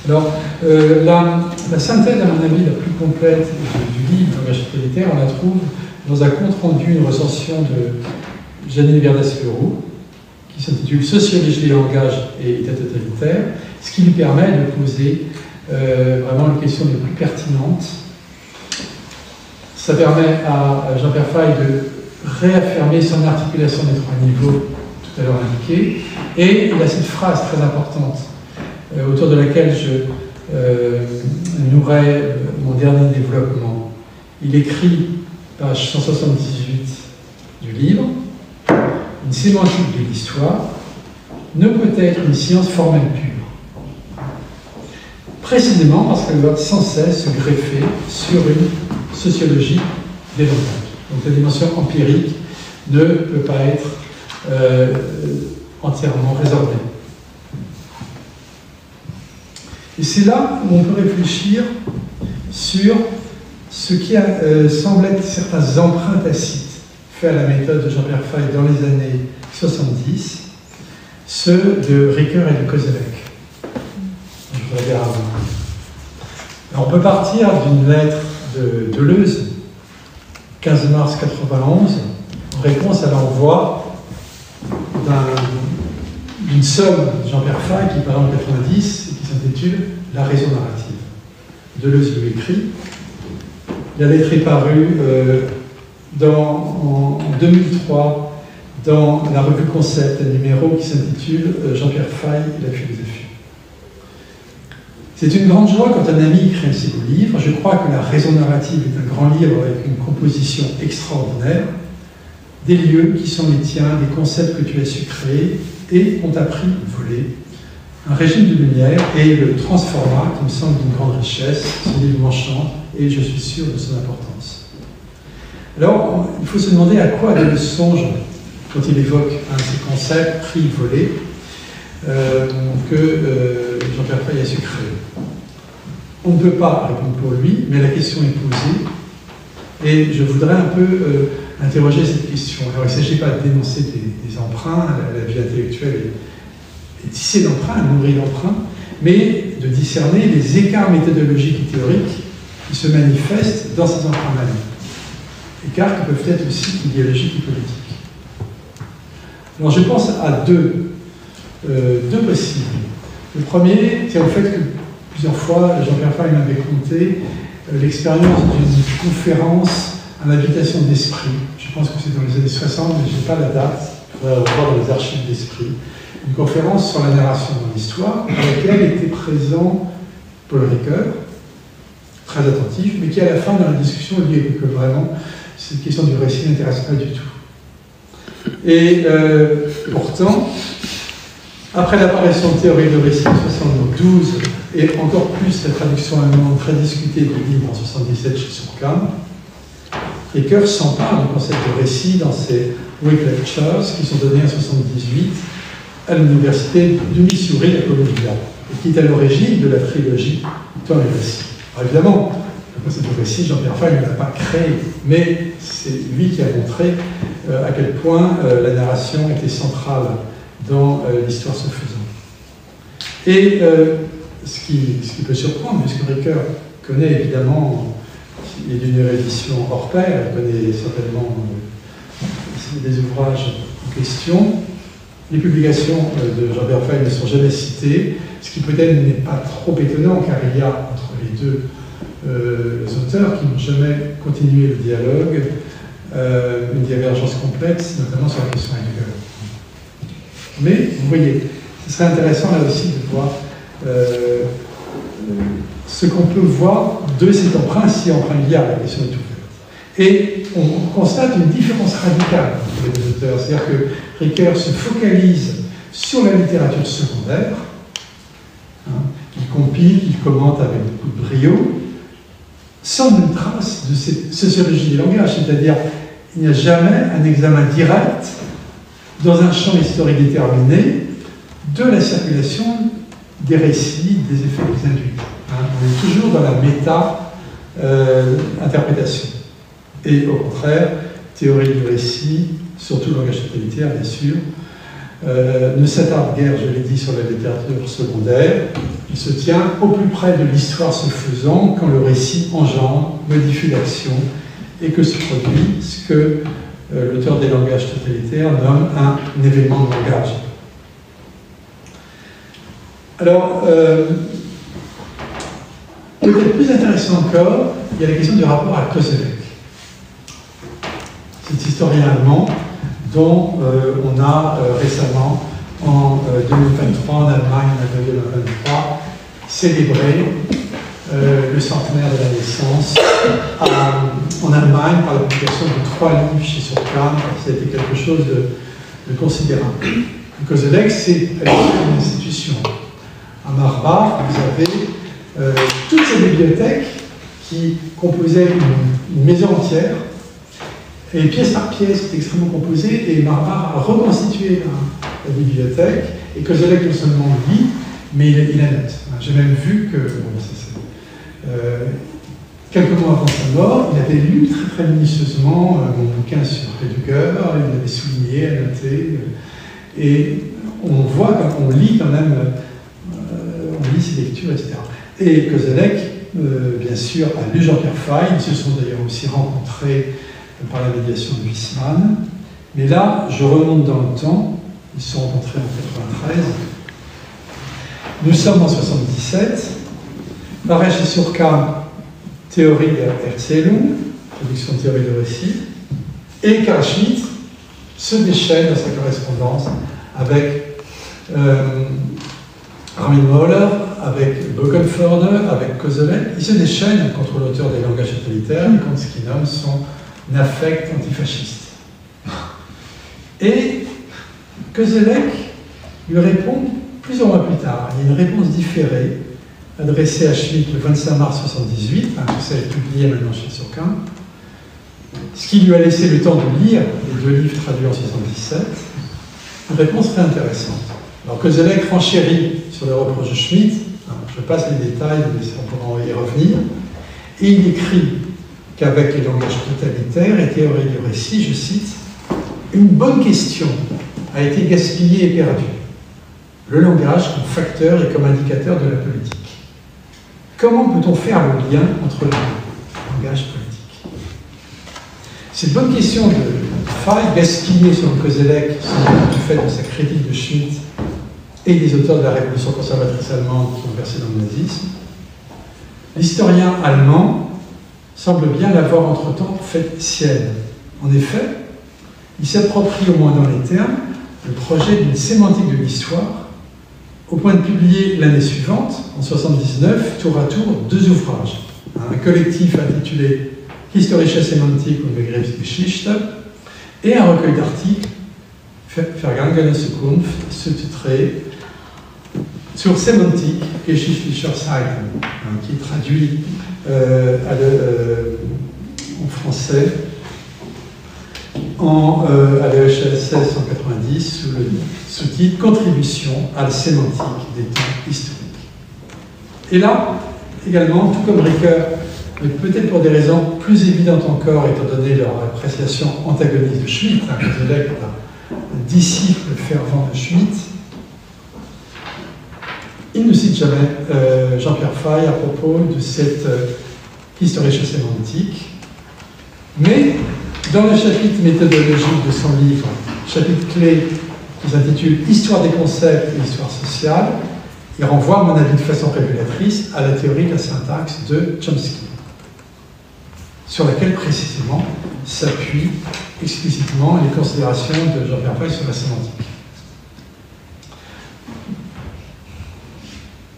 Alors, la synthèse, à mon avis, la plus complète du livre, Langage totalitaire, on la trouve dans un compte-rendu, une recension de Janine Verdas-Leroux, qui s'intitule « Sociologie des langages et État totalitaire », ce qui lui permet de poser vraiment les questions les plus pertinentes. Ça permet à Jean-Pierre Faye de réaffirmer son articulation des 3 niveaux tout à l'heure indiqués. Et il a cette phrase très importante autour de laquelle je nourrais mon dernier développement. Il écrit, page 178 du livre, « Une sémantique de l'histoire ne peut être une science formelle pure. Précisément parce qu'elle doit sans cesse se greffer sur une sociologie des langages. » Donc la dimension empirique ne peut pas être entièrement résorbée. Et c'est là où on peut réfléchir sur ce qui semble être certains emprunts tacites faits à la méthode de Jean-Pierre Faye dans les années 70, ceux de Ricoeur et de Koselleck. Je voudrais dire avant. Alors, on peut partir d'une lettre de Deleuze, 15 mars 91, en réponse à l'envoi d'une somme de Jean-Pierre Fay qui paraît en 90 et qui s'intitule « La raison narrative ». Deleuze lui écrit. La lettre est parue en 2003 dans la revue Concept, un numéro qui s'intitule Jean-Pierre Fay et la philosophie. C'est une grande joie quand un ami écrit un si beau livre. Je crois que La raison narrative est un grand livre avec une composition extraordinaire, des lieux qui sont les tiens, des concepts que tu as su créer et on t'a pris volé, un régime de lumière et le transformat qui me semble d'une grande richesse. Ce livre m'enchante et je suis sûr de son importance. Alors, il faut se demander à quoi Deleuze songe quand il évoque un de ces concepts, pris, volé, que Jean-Pierre Fay a su créer. On ne peut pas répondre pour lui, mais la question est posée, et je voudrais un peu interroger cette question. Alors, il ne s'agit pas de dénoncer des emprunts, la vie intellectuelle est tissée d'emprunts, nourrie d'emprunts, mais de discerner les écarts méthodologiques et théoriques qui se manifestent dans ces emprunts-là. Écarts qui peuvent être aussi idéologiques et politiques. Alors, je pense à deux possibles. Le premier, c'est au fait que plusieurs fois, Jean-Pierre Fay m'avait conté l'expérience d'une conférence à l'habitation d'Esprit. Je pense que c'est dans les années 60, mais je n'ai pas la date. Il faudrait revoir dans les archives d'Esprit. Une conférence sur la narration dans l'histoire, à laquelle était présent Paul Ricoeur, très attentif, mais qui à la fin, dans la discussion, lui dit que vraiment, cette question du récit n'intéresse pas du tout. Et pourtant, après l'apparition de Théorie de récit en 1972, et encore plus la traduction allemande très discutée du livre en 1977 chez Surkamp, Ricoeur s'empare du concept de récit dans ses Week Lectures qui sont donnés en 1978 à l'université du Missouri à Columbia, et qui est à l'origine de la trilogie Temps et récit. Alors évidemment, le concept de récit, Jean-Pierre Fay ne l'a pas créé, mais c'est lui qui a montré à quel point la narration était centrale dans l'histoire se faisant. Et ce qui peut surprendre, puisque Ricoeur connaît évidemment, il est d'une érudition hors pair, il connaît certainement des ouvrages en question. Les publications de Jean-Pierre Fay ne sont jamais citées, ce qui peut-être n'est pas trop étonnant, car il y a entre les deux auteurs qui n'ont jamais continué le dialogue, une divergence complexe, notamment sur la question Heidegger. Mais, vous voyez, ce serait intéressant là aussi de voir ce qu'on peut voir de cet emprunt, si emprunt il y a, la question est ouverte. Et on constate une différence radicale entre les deux auteurs, c'est-à-dire que Ricoeur se focalise sur la littérature secondaire, qu'il compile, qu'il commente avec beaucoup de brio, sans une trace de cette sociologie du langage, c'est-à-dire il n'y a jamais un examen direct dans un champ historique déterminé de la circulation des récits, des effets, des induits. On est toujours dans la méta-interprétation. Et au contraire, théorie du récit, surtout le langage totalitaire, bien sûr, ne s'attarde guère, je l'ai dit, sur la littérature secondaire. Il se tient au plus près de l'histoire se faisant quand le récit engendre, modifie l'action et que se produit ce que l'auteur des langages totalitaires nomme un événement de langage. Alors, peut-être plus intéressant encore, il y a la question du rapport à Koselleck. Cet historien allemand dont on a récemment, en 2023, en Allemagne, en 2023, célébré le centenaire de la naissance en Allemagne par la publication de 3 livres chez Surkamp. C'était quelque chose de considérable. Koselleck, c'est une institution. À Marbach, vous avez toute cette bibliothèque qui composait une maison entière, et pièce par pièce, c'est extrêmement composé, et Marbach a reconstitué la bibliothèque, et Koselleck non seulement lit, mais il la note. J'ai même vu que, quelques mois avant sa mort, il avait lu très très minutieusement mon bouquin sur Heidegger, il l'avait souligné, annoté, et on voit, on lit quand même, on lit ses lectures, etc. Et Koselleck, bien sûr, a lu Jean-Pierre Fay. Ils se sont d'ailleurs aussi rencontrés par la médiation de Huysmans. Mais là, je remonte dans le temps. Ils se sont rencontrés en 93. Nous sommes en 77. Paraît chez Surkamp, Théorie der Erzählung, production de théorie de récit. Et Carl Schmitt se déchaîne dans sa correspondance avec Armin Mohler, avec Böckenförde, avec Koselleck. Il se déchaîne contre l'auteur des langages totalitaires et contre ce qu'il nomme son affect antifasciste. Et Koselleck lui répond plusieurs mois plus tard. Il y a une réponse différée adressée à Schmitt le 25 mars 1978, que ça est publié maintenant chez Surkamp, ce qui lui a laissé le temps de lire les 2 livres traduits en 1977. Une réponse très intéressante. Alors Koselleck renchérit sur les reproches de Schmitt, je passe les détails, mais on pourra y revenir, et il écrit qu'avec les langages totalitaires et théorie du récit, je cite, « Une bonne question a été gaspillée et perdue. Le langage comme facteur et comme indicateur de la politique. Comment peut-on faire le lien entre les deux, langage politique ?» Cette bonne question de Fay, gaspillée selon Koselleck, du fait de sa critique de Schmitt et des auteurs de la révolution conservatrice allemande qui ont versé dans le nazisme, l'historien allemand semble bien l'avoir entre-temps faite sienne. En effet, il s'approprie, au moins dans les termes, le projet d'une sémantique de l'histoire, au point de publier l'année suivante, en 1979, tour à tour, 2 ouvrages. Un collectif intitulé Historische Semantik und Begriffsgeschichte et un recueil d'articles, Vergangene Zukunft, sous-titré Zur Semantik geschichtlicher Zeiten, qui est traduit en français à l'EHSS 190 sous le sous-titre Contribution à la sémantique des temps historiques. Et là, également, tout comme Ricoeur, mais peut-être pour des raisons plus évidentes encore, étant donné leur appréciation antagoniste de Schmitt, Koselleck est un disciple fervent de Schmitt, il ne cite jamais Jean-Pierre Fay à propos de cette historische sémantique, mais dans le chapitre méthodologique de son livre, chapitre clé qui s'intitule Histoire des concepts et histoire sociale, il renvoie, à mon avis de façon révélatrice, à la théorie de la syntaxe de Chomsky, sur laquelle précisément s'appuient explicitement les considérations de Jean-Pierre Fay sur la sémantique.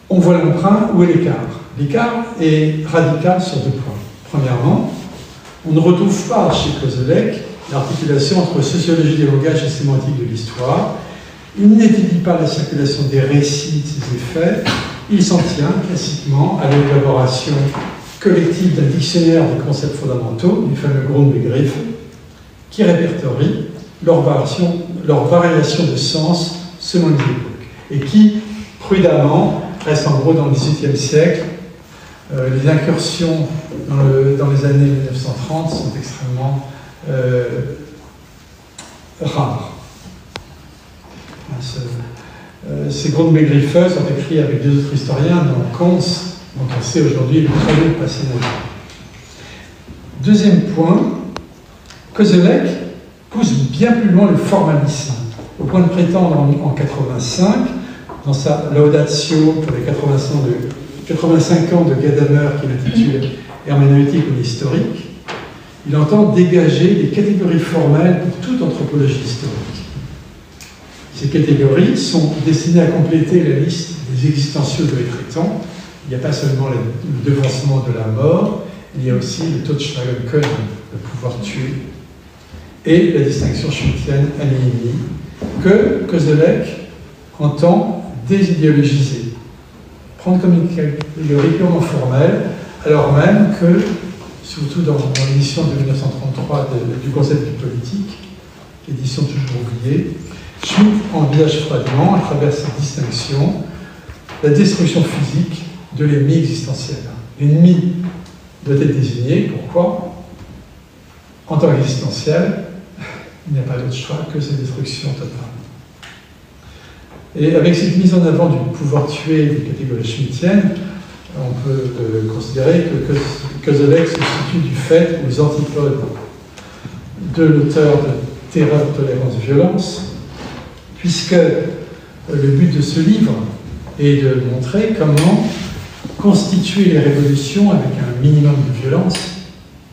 On voit l'emprunt, où est l'écart? L'écart est radical sur 2 points. Premièrement, on ne retrouve pas chez Koselleck l'articulation entre sociologie des langages et sémantique de l'histoire. Il n'étudie pas la circulation des récits, de ses effets. Il s'en tient classiquement à l'élaboration collective d'un dictionnaire des concepts fondamentaux, du fameux Grundbegriff, qui répertorie leur variation de sens selon les époques, et qui, prudemment, reste en gros dans le XVIIIe siècle. Les incursions dans les années 1930 sont extrêmement rares. Ces Grundbegriffe sont écrits avec 2 autres historiens, dont Kons, dont on sait aujourd'hui le très long passé nazi. Deuxième point, Koselleck pousse bien plus loin le formalisme, au point de prétendre en 1985, dans sa laudatio pour les 85 ans de Gadamer, qu'il intitule Herméneutique ou historique, il entend dégager des catégories formelles pour toute anthropologie historique. Ces catégories sont destinées à compléter la liste des existentiaux de traitants. Il n'y a pas seulement le devancement de la mort, il y a aussi le Totschlagen können, le pouvoir tuer, et la distinction schmittienne aliénée, que Koselleck entend désidéologiser, prendre comme une catégorie purement formelle, alors même que, surtout dans l'édition de 1933 du concept du politique, édition toujours oubliée, Schmitt envisage froidement, à travers cette distinction, la destruction physique de l'ennemi existentiel. L'ennemi doit être désigné, pourquoi? En tant qu'existentiel, il n'y a pas d'autre choix que cette destruction totale. Et avec cette mise en avant du pouvoir tuer des catégories schmittiennes, on peut considérer que Koselleck se situe du fait aux antipodes de l'auteur de Terreur, tolérance, violence, puisque le but de ce livre est de montrer comment constituer les révolutions avec un minimum de violence,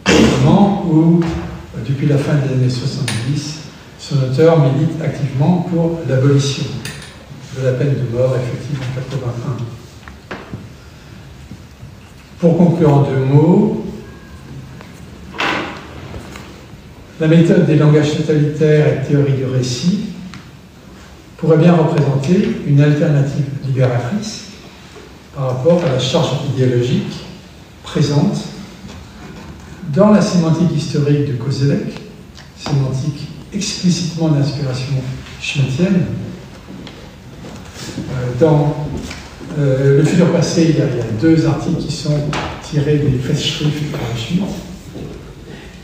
au moment où, depuis la fin des années 70, son auteur milite activement pour l'abolition de la peine de mort effective en 1981. Pour conclure en 2 mots, la méthode des langages totalitaires et théorie du récit pourrait bien représenter une alternative libératrice par rapport à la charge idéologique présente dans la sémantique historique de Koselleck, sémantique explicitement d'inspiration schmittienne. Dans Le futur passé, il y a 2 articles qui sont tirés des Festschrift par Schmitt.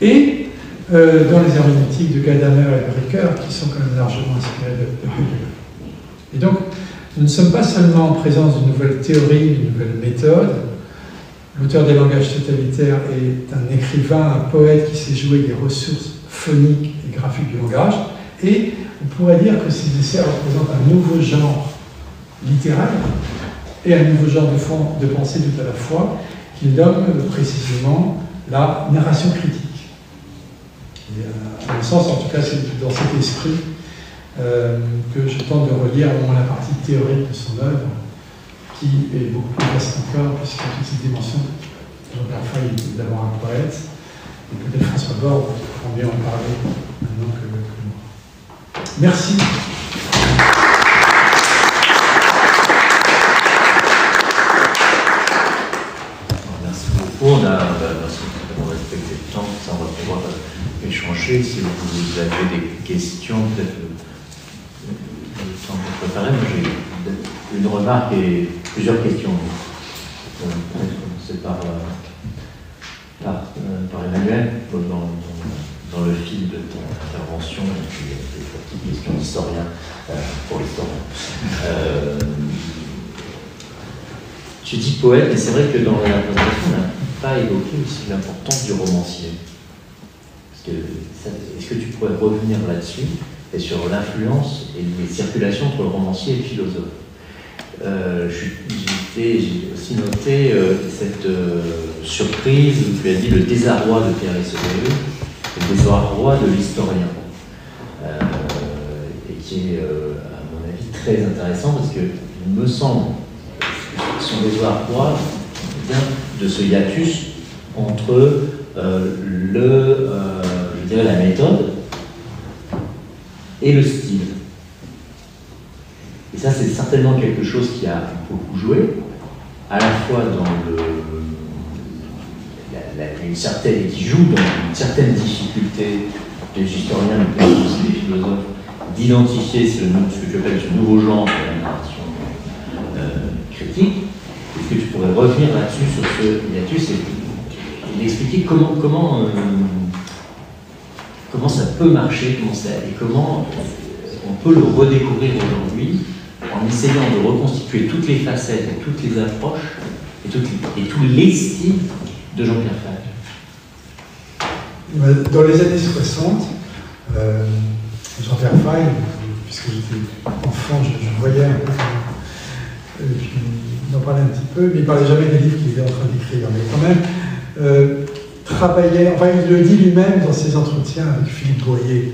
Et dans les herméneutiques de Gadamer et de Ricoeur, qui sont quand même largement inspirés de Hegel. Et donc, nous ne sommes pas seulement en présence d'une nouvelle théorie, d'une nouvelle méthode. L'auteur des langages totalitaires est un écrivain, un poète qui sait jouer des ressources phoniques et graphiques du langage. Et on pourrait dire que ces essais représentent un nouveau genre littéraire et un nouveau genre de pensée tout à la fois, qu'il nomme précisément la narration critique. Et à mon sens, en tout cas, c'est dans cet esprit que je tente de relire au moins la partie théorique de son œuvre, qui est beaucoup plus vaste encore, puisqu'il y a toutes ces dimensions. Jean-Pierre Fay est d'abord un poète, et peut-être François Borde pourra mieux en parler maintenant que moi. Merci. Merci beaucoup. Merci d'avoir respecté le temps, ça on va pouvoir échanger. Si vous avez des questions, peut-être le temps de préparer. Moi j'ai une remarque et plusieurs questions. Peut-être commencer par Emmanuel, dans le fil de ton intervention, et puis des petites questions d'historien pour l'historien. Tu dis poète, et c'est vrai que dans la présentation, on n'a pas évoqué aussi l'importance du romancier. Est-ce que tu pourrais revenir là-dessus et sur l'influence et les circulations entre le romancier et le philosophe? J'ai aussi noté cette surprise où tu as dit le désarroi de Pierre Essebeu, le désarroi de l'historien, et qui est, à mon avis, très intéressant parce qu'il me semble que son désarroi vient de ce hiatus entre je dirais la méthode et le style. Et ça, c'est certainement quelque chose qui a beaucoup joué, à la fois dans et qui joue dans une certaine difficulté des historiens, mais aussi des philosophes, d'identifier ce que tu appelles ce nouveau genre de la narration critique. Est-ce que tu pourrais revenir là-dessus, sur ce hiatus, et expliquer comment ça peut marcher, comment on peut le redécouvrir aujourd'hui, en essayant de reconstituer toutes les facettes, et toutes les approches, et tous les styles de Jean-Pierre Fay. Dans les années 60, Jean-Pierre Fay, puisque j'étais enfant, je voyais un peu, il en parlait un petit peu, mais il ne parlait jamais des livres qu'il était en train d'écrire, mais quand même, travaillait, enfin il le dit lui-même dans ses entretiens avec Philippe Boyer,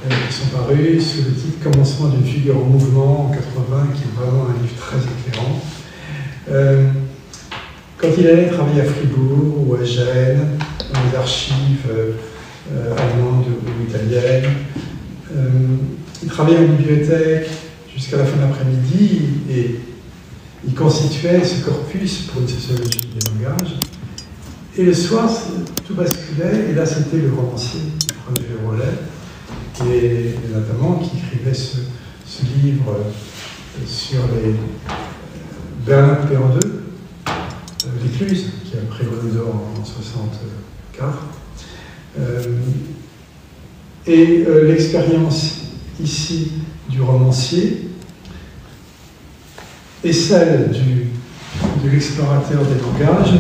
qui sont parus sous le titre « Commencement d'une figure en mouvement » en 80, qui est vraiment un livre très éclairant. Quand il allait travailler à Fribourg ou à Gênes, dans les archives allemandes ou italiennes, il travaillait en bibliothèque jusqu'à la fin de l'après-midi et il constituait ce corpus pour une sociologie des langages. Et le soir, tout basculait, et là c'était le romancier qui prenait le relais, et notamment qui écrivait ce livre sur les Berlin coupé en deux, l'Écluse, qui a pris le d'or en 1964. Et l'expérience ici du romancier et celle de l'explorateur des langages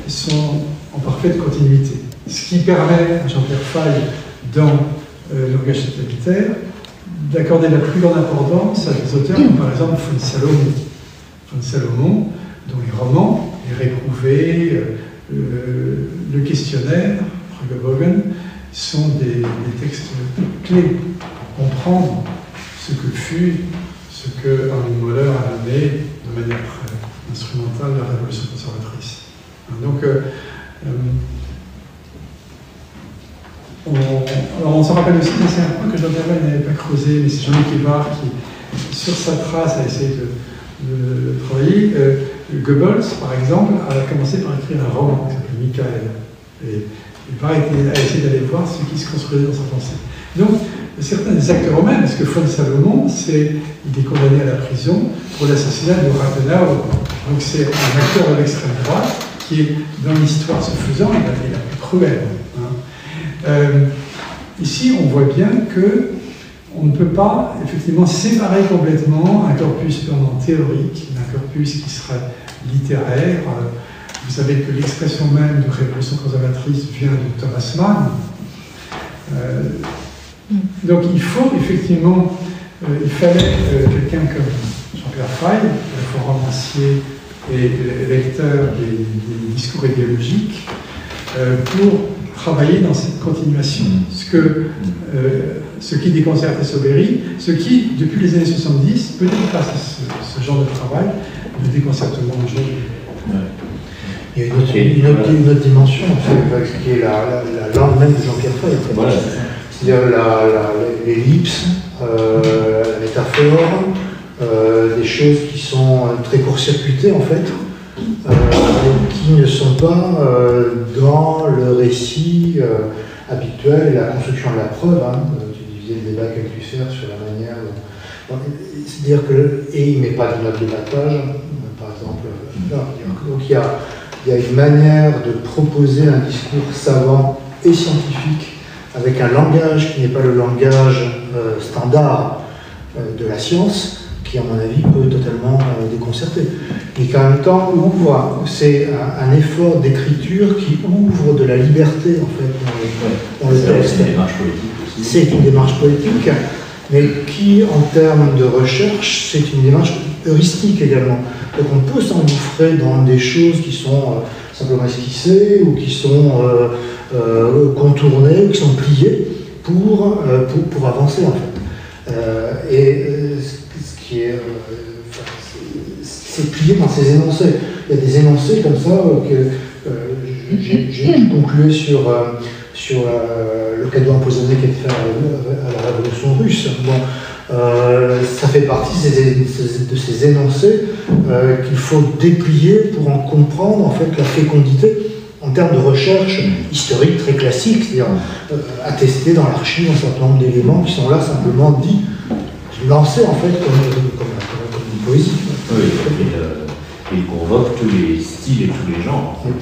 sont en parfaite continuité. Ce qui permet à Jean-Pierre Faye, dans le langage totalitaire, d'accorder la plus grande importance à des auteurs comme par exemple von Salomon. Von Salomon, dont les romans, Les Réprouvés, le questionnaire, Fragebogen, sont des textes clés pour comprendre ce que fut, ce que Armin Moller a amené de manière très instrumentale la révolution conservatrice. Donc, alors on s'en rappelle aussi, c'est un point que Jean-Pierre Faye n'avait pas creusé, mais c'est Jean-Luc Évard qui, sur sa trace, a essayé de travailler. Goebbels, par exemple, a commencé par écrire un roman qui s'appelle Michael. Et Évard a essayé d'aller voir ce qui se construisait dans sa pensée. Donc, certains des acteurs eux-mêmes, parce que von Salomon, il est condamné à la prison pour l'assassinat de Rathenau. Donc c'est un acteur de l'extrême droite qui est, dans l'histoire se faisant, il est la plus cruelle. Ici, on voit bien que on ne peut pas, effectivement, séparer complètement un corpus purement théorique d'un corpus qui serait littéraire. Vous savez que l'expression même de révolution conservatrice vient de Thomas Mann. Donc il faut effectivement, il fallait quelqu'un comme Jean-Pierre Faye, à la fois romancier et lecteur des discours idéologiques, pour travailler dans cette continuation. Ce qui déconcerte Saubery, ce qui, depuis les années 70, peut-être grâce à ce genre de travail, ne déconcerte moins aujourd'hui. Il y a une autre dimension, en fait, qui est la langue même de Jean-Pierre Faye. En fait. Voilà. C'est-à-dire l'ellipse, la métaphore, des choses qui sont très court-circuitées, en fait, qui ne sont pas dans le récit habituel, la construction de la preuve. Tu disais le débat qu'Althusser sur la manière. C'est-à-dire que. Et il ne met pas de note de battage, par exemple. Donc il y a une manière de proposer un discours savant et scientifique avec un langage qui n'est pas le langage standard de la science, qui, à mon avis, peut totalement déconcerter. Et qu'en même temps, c'est un effort d'écriture qui ouvre de la liberté, en fait, dans le texte. C'est une démarche politique aussi. C'est une démarche politique, mais qui, en termes de recherche, c'est une démarche heuristique également. Donc on peut s'engouffrer dans des choses qui sont simplement esquissées, ou qui sont contournées, ou qui sont pliées pour avancer, en fait. Ce qui est... c'est plié dans ces énoncés. Il y a des énoncés comme ça que j'ai conclu sur le cadeau empoisonné qui a été fait à la Révolution russe. Bon, ça fait partie de ces énoncés qu'il faut déplier pour en comprendre en fait la fécondité en termes de recherche historique très classique, c'est-à-dire attestés dans l'archive un certain nombre d'éléments qui sont là simplement dits, lancés en fait comme une poésie. Oui, il convoque tous les styles et tous les genres en fait.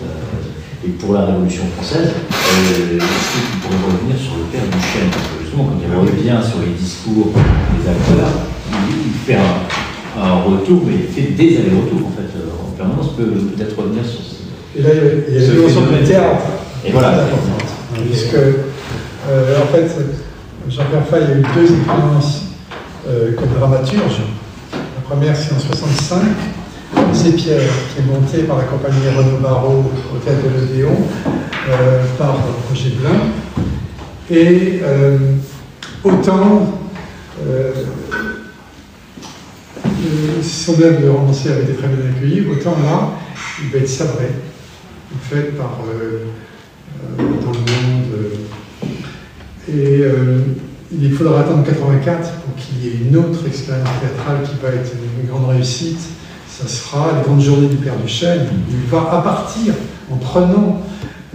Et pour la Révolution française, est-ce qu'il pourrait revenir sur le père Duchesne? Parce que justement, quand il revient sur les discours des acteurs, il fait un retour, mais il fait des allers-retours en fait. En permanence, peut-être revenir sur ce. Et là, il y a la dimension du théâtre. Et voilà. Puisque, en fait, Jean-Pierre Faye a eu deux expériences comme dramaturge. La première, c'est en 1965. C'est Pierre, qui est monté par la compagnie Renaud Barrault au théâtre de l'Odéon par Roger Blin. Et autant son œuvre de romancier avait été très bien accueillie, autant là, il va être sabré, en fait, par dans le monde. Et il faudra attendre 1984 pour qu'il y ait une autre expérience théâtrale qui va être une grande réussite. Ça sera les grandes journées du Père Duchesne. Il va, à partir, en prenant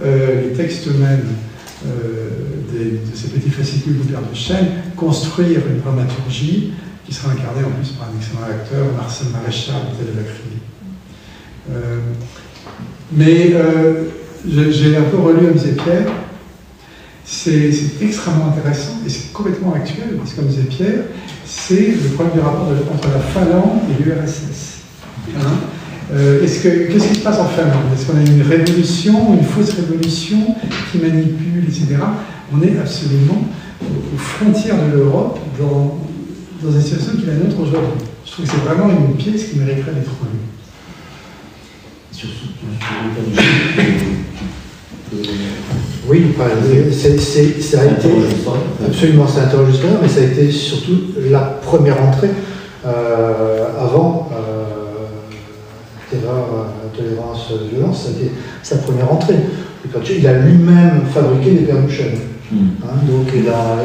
les textes mêmes de ces petits fascicules du Père Duchesne, construire une dramaturgie qui sera incarnée en plus par un excellent acteur, Marcel Maréchal, Tel de la Criée. J'ai un peu relu Hommes et Pierre. C'est extrêmement intéressant et c'est complètement actuel, parce que Hommes et Pierre, c'est le problème du rapport entre la Finlande et l'URSS. Qu'est-ce qui se passe en Finlande? Est-ce qu'on a une révolution, une fausse révolution qui manipule, etc. On est absolument aux frontières de l'Europe dans une situation qui est la nôtre aujourd'hui. Je trouve que c'est vraiment une pièce qui mériterait d'être revue. Oui, ça a été absolument, ça interroge l'histoire, mais ça a été surtout la première entrée avant terreur, tolérance, violence, ça a été sa première entrée. Il a lui-même fabriqué des paires de chaînes. Donc il a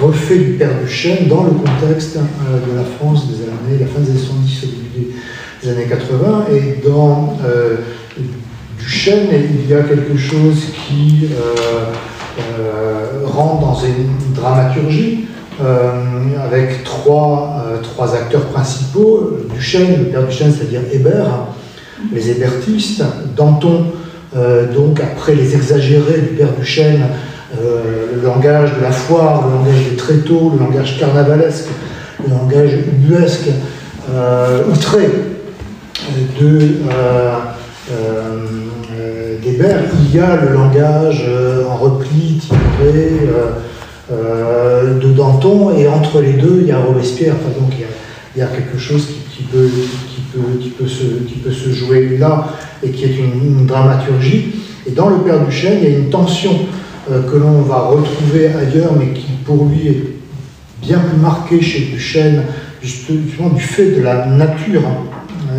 refait du père du chêne dans le contexte de la France des années, la fin des années 70 au début des années 80, et dans du chêne, il y a quelque chose qui rentre dans une dramaturgie avec trois acteurs principaux. Duchesne, le père du chêne, c'est-à-dire Hébert, les hébertistes, Danton, donc après les exagérés du père du chêne, le langage de la foire, le langage des tréteaux, le langage carnavalesque, le langage ubuesque, outré d'Hébert. Il y a le langage en repli tiré de Danton, et entre les deux, il y a Robespierre. Enfin, donc il y a quelque chose qui peut se jouer là, et qui est une dramaturgie. Et dans le père du chêne, il y a une tension que l'on va retrouver ailleurs, mais qui pour lui est bien plus marquée chez Duchesne, justement du fait de la nature,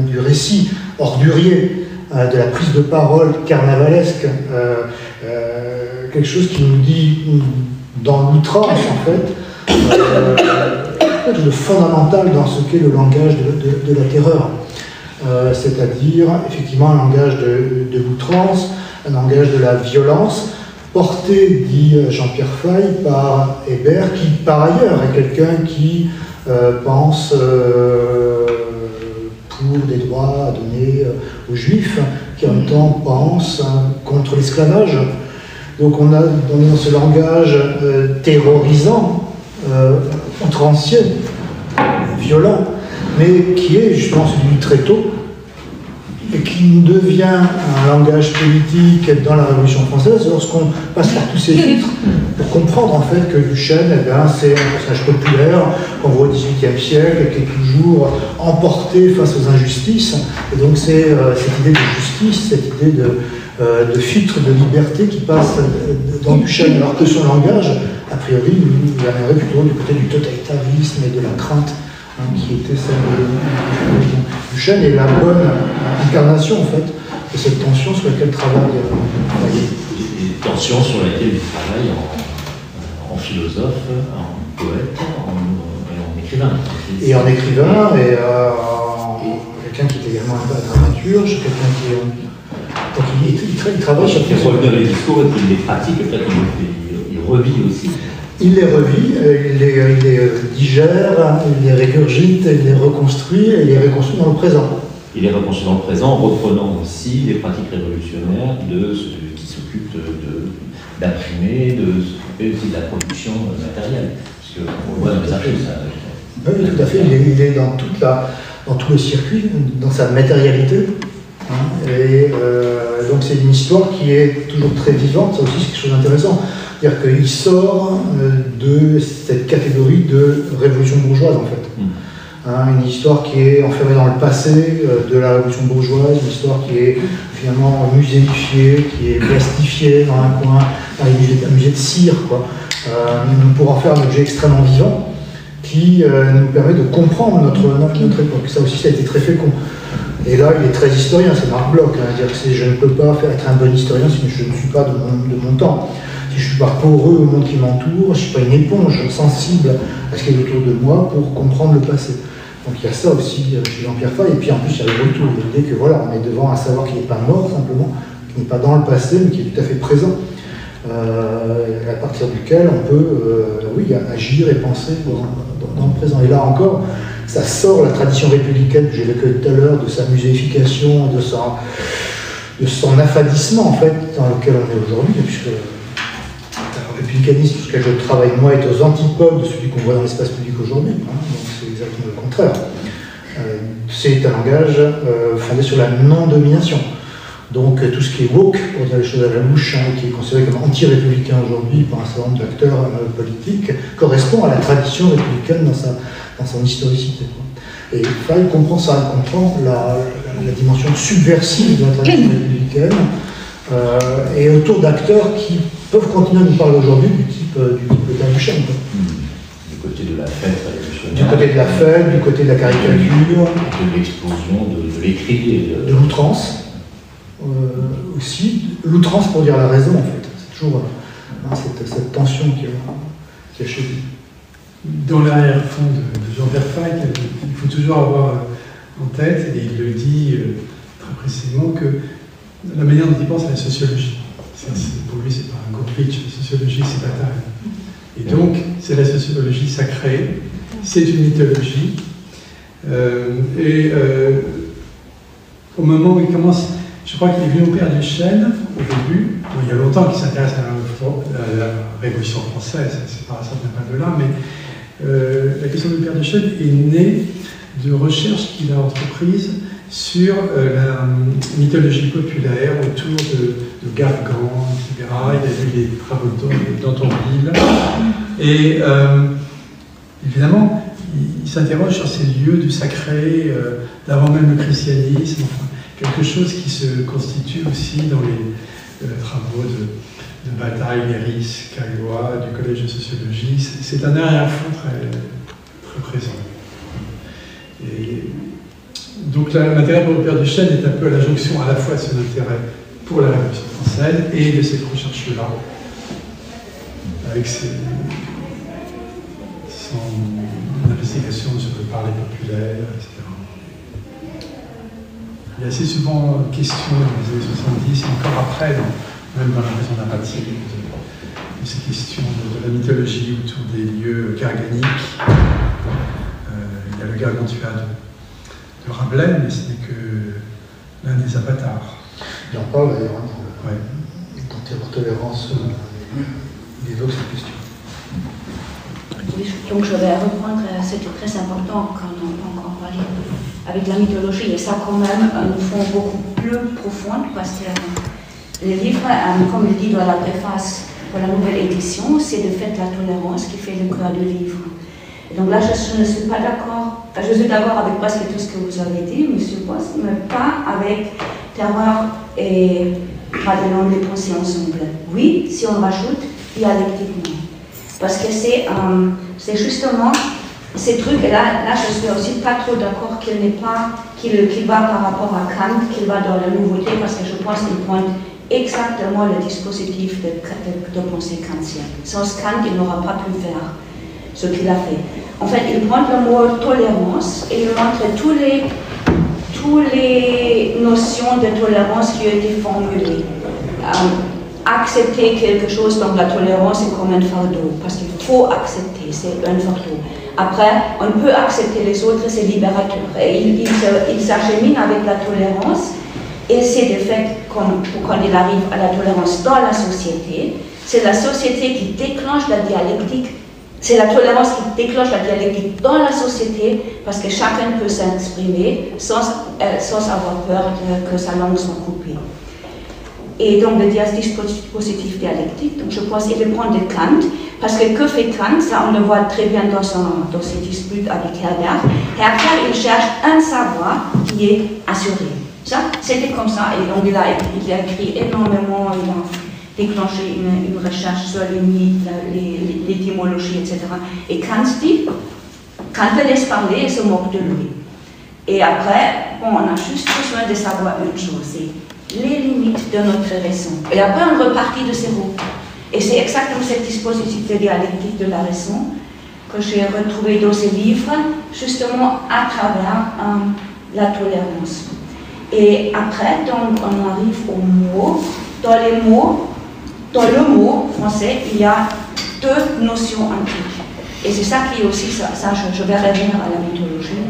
du récit ordurier, de la prise de parole carnavalesque, quelque chose qui nous dit, dans l'outrance en fait, le fondamental dans ce qu'est le langage de la terreur. C'est-à-dire effectivement un langage de l'outrance, un langage de la violence, porté, dit Jean-Pierre Fay, par Hébert, qui par ailleurs est quelqu'un qui pense pour des droits à donner aux Juifs, qui en même temps pense contre l'esclavage. Donc on est dans ce langage terrorisant, outrancier, violent, mais qui est justement celui du tréteau, et qui devient un langage politique dans la Révolution française lorsqu'on passe par tous ces filtres pour comprendre en fait que Duchesne, c'est un personnage populaire qu'on voit au XVIIIe siècle, qui est toujours emporté face aux injustices, et donc c'est cette idée de justice, cette idée de filtre de liberté qui passe dans Duchesne, alors que son langage, a priori, nous amènerait plutôt du côté du totalitarisme et de la crainte, qui était celle de Duchesne, est la bonne incarnation en fait de cette tension sur laquelle travaille et tension sur laquelle il travaille en philosophe, en poète, en écrivain. Et en écrivain, et quelqu'un qui est également un dramaturge, quelqu'un qui est... Donc il travaille sur... Il revient dans les discours et qu'il les pratique, en fait, il revit aussi. Il les revit, il les digère, il les régurgite, il les reconstruit, et il les reconstruit dans le présent. Il les reconstruit dans le présent en reprenant aussi des pratiques révolutionnaires de ceux qui s'occupent d'imprimer, de s'occuper aussi de la production matérielle. Parce qu'on voit dans les archives, ça... Oui, tout à fait, il est dans tout le circuit, dans sa matérialité. Et donc c'est une histoire qui est toujours très vivante, ça aussi c'est quelque chose d'intéressant. C'est-à-dire qu'il sort de cette catégorie de révolution bourgeoise en fait. Une histoire qui est enfermée dans le passé de la révolution bourgeoise, une histoire qui est finalement muséifiée, qui est plastifiée dans un coin, un musée de cire, quoi. Pour en faire un objet extrêmement vivant qui nous permet de comprendre notre époque. Ça aussi, ça a été très fécond. Et là, il est très historien, c'est Marc Bloch. C'est-à-dire que je ne peux pas être un bon historien si je ne suis pas de mon temps. Si je ne suis pas poreux au monde qui m'entoure, je ne suis pas une éponge sensible à ce qui est autour de moi pour comprendre le passé. Donc il y a ça aussi chez Jean-Pierre Fay. Et puis en plus, il y a le retour. L'idée que voilà, on est devant un savoir qui n'est pas mort simplement, qui n'est pas dans le passé, mais qui est tout à fait présent. À partir duquel on peut agir et penser dans le présent. Et là encore, ça sort la tradition républicaine que j'évoquais tout à l'heure, de sa muséification, de son affadissement en fait, dans lequel on est aujourd'hui, puisque le républicanisme sur lequel je travaille moi est aux antipodes de celui qu'on voit dans l'espace public aujourd'hui, donc c'est exactement le contraire. C'est un langage fondé sur la non-domination. Donc tout ce qui est woke, pour dire les choses à la bouche, qui est considéré comme anti-républicain aujourd'hui par un certain nombre d'acteurs politiques, correspond à la tradition républicaine dans son historicité. Et Faye comprend ça, il comprend la dimension subversive de la tradition républicaine, et autour d'acteurs qui peuvent continuer à nous parler aujourd'hui du type de Duchesne. Du côté de la fête révolutionnaire. Du côté de la fête, du côté de la caricature. De l'explosion de l'écrit. De l'outrance. Aussi, l'outrance pour dire la raison, en fait. C'est toujours cette tension qui est chez lui. Dans l'arrière-fond de Jean-Pierre Faye, il faut toujours avoir en tête, et il le dit très précisément, que la manière dont il pense à la sociologie. Pour lui, c'est pas un Gourevitch, la sociologie, c'est Bataille. Et donc, c'est la sociologie sacrée, c'est une mythologie. Au moment où il commence, je crois qu'il est venu au Père Duchesne, au début, il y a longtemps qu'il s'intéresse à la Révolution française, ça vient pas de là, mais la question du Père Duchesne est née de recherches qu'il a entreprises sur la mythologie populaire autour de Gargan, etc. Il a vu les travaux d'Antonville. Et évidemment, il s'interroge sur ces lieux du sacré, d'avant même le christianisme, enfin, quelque chose qui se constitue aussi dans les travaux de Bataille, Léris, Caglois, du Collège de sociologie. C'est un arrière-fond très présent. Et donc l'intérêt pour le Père Duchesne est un peu à la jonction à la fois de son intérêt pour la Révolution française et de cette recherche-là, avec son investigation sur le parler populaire, etc. Il y a assez souvent question dans les années 70, et encore après, même dans la maison narrative, de ces questions de la mythologie autour des lieux garganiques. Il y a le Gargantua de Rabelais, mais ce n'est que l'un des avatars. Il en parle d'ailleurs, dans Terreur Tolérance, il évoque cette question. Oui, donc je vais reprendre, c'était très important quand on encore parlé avec la mythologie, et ça quand même un fond beaucoup plus profond, parce que le livre, comme il dit dans la préface pour la nouvelle édition, c'est de fait la tolérance qui fait le cœur du livre. Et donc là, je ne suis pas d'accord, je suis d'accord avec presque tout ce que vous avez dit, M. Post, mais pas avec terreur et pas de langue des pensées ensemble. Oui, si on rajoute dialectiquement. Parce que c'est justement ces trucs, et là je suis aussi pas trop d'accord qu'il va par rapport à Kant, qu'il va dans la nouveauté, parce que je pense qu'il pointe exactement le dispositif de pensée kantienne. Sans Kant, il n'aura pas pu faire ce qu'il a fait. En fait, il prend le mot tolérance et il montre toutes les notions de tolérance qui ont été formulées. Accepter quelque chose, donc la tolérance est comme un fardeau, parce qu'il faut accepter, c'est un fardeau. Après, on peut accepter les autres, c'est libérateur. Et il s'achemine avec la tolérance, et c'est de fait, quand il arrive à la tolérance dans la société, c'est la société qui déclenche la dialectique, c'est la tolérance qui déclenche la dialectique dans la société, parce que chacun peut s'exprimer sans avoir peur que sa langue soit coupée. Et donc le dispositif dialectique, donc je pense qu'il le prend de Kant, parce que fait Kant, ça on le voit très bien dans ses disputes avec Herder. Herder, il cherche un savoir qui est assuré. Ça, c'était comme ça, et donc il a écrit énormément, il a déclenché une recherche sur les mythes, l'étymologie, etc. Et Kant dit, Kant le laisse parler et se moque de lui. Et après, bon, on a juste besoin de savoir une chose, c'est les limites de notre raison. Et après, on repartit de zéro. Et c'est exactement ce dispositif de dialectique de la raison que j'ai retrouvé dans ces livres, justement à travers la tolérance. Et après, donc, on arrive aux mots. Dans le mot français, il y a deux notions antiques. Et c'est ça qui est aussi, ça je vais revenir à la mythologie.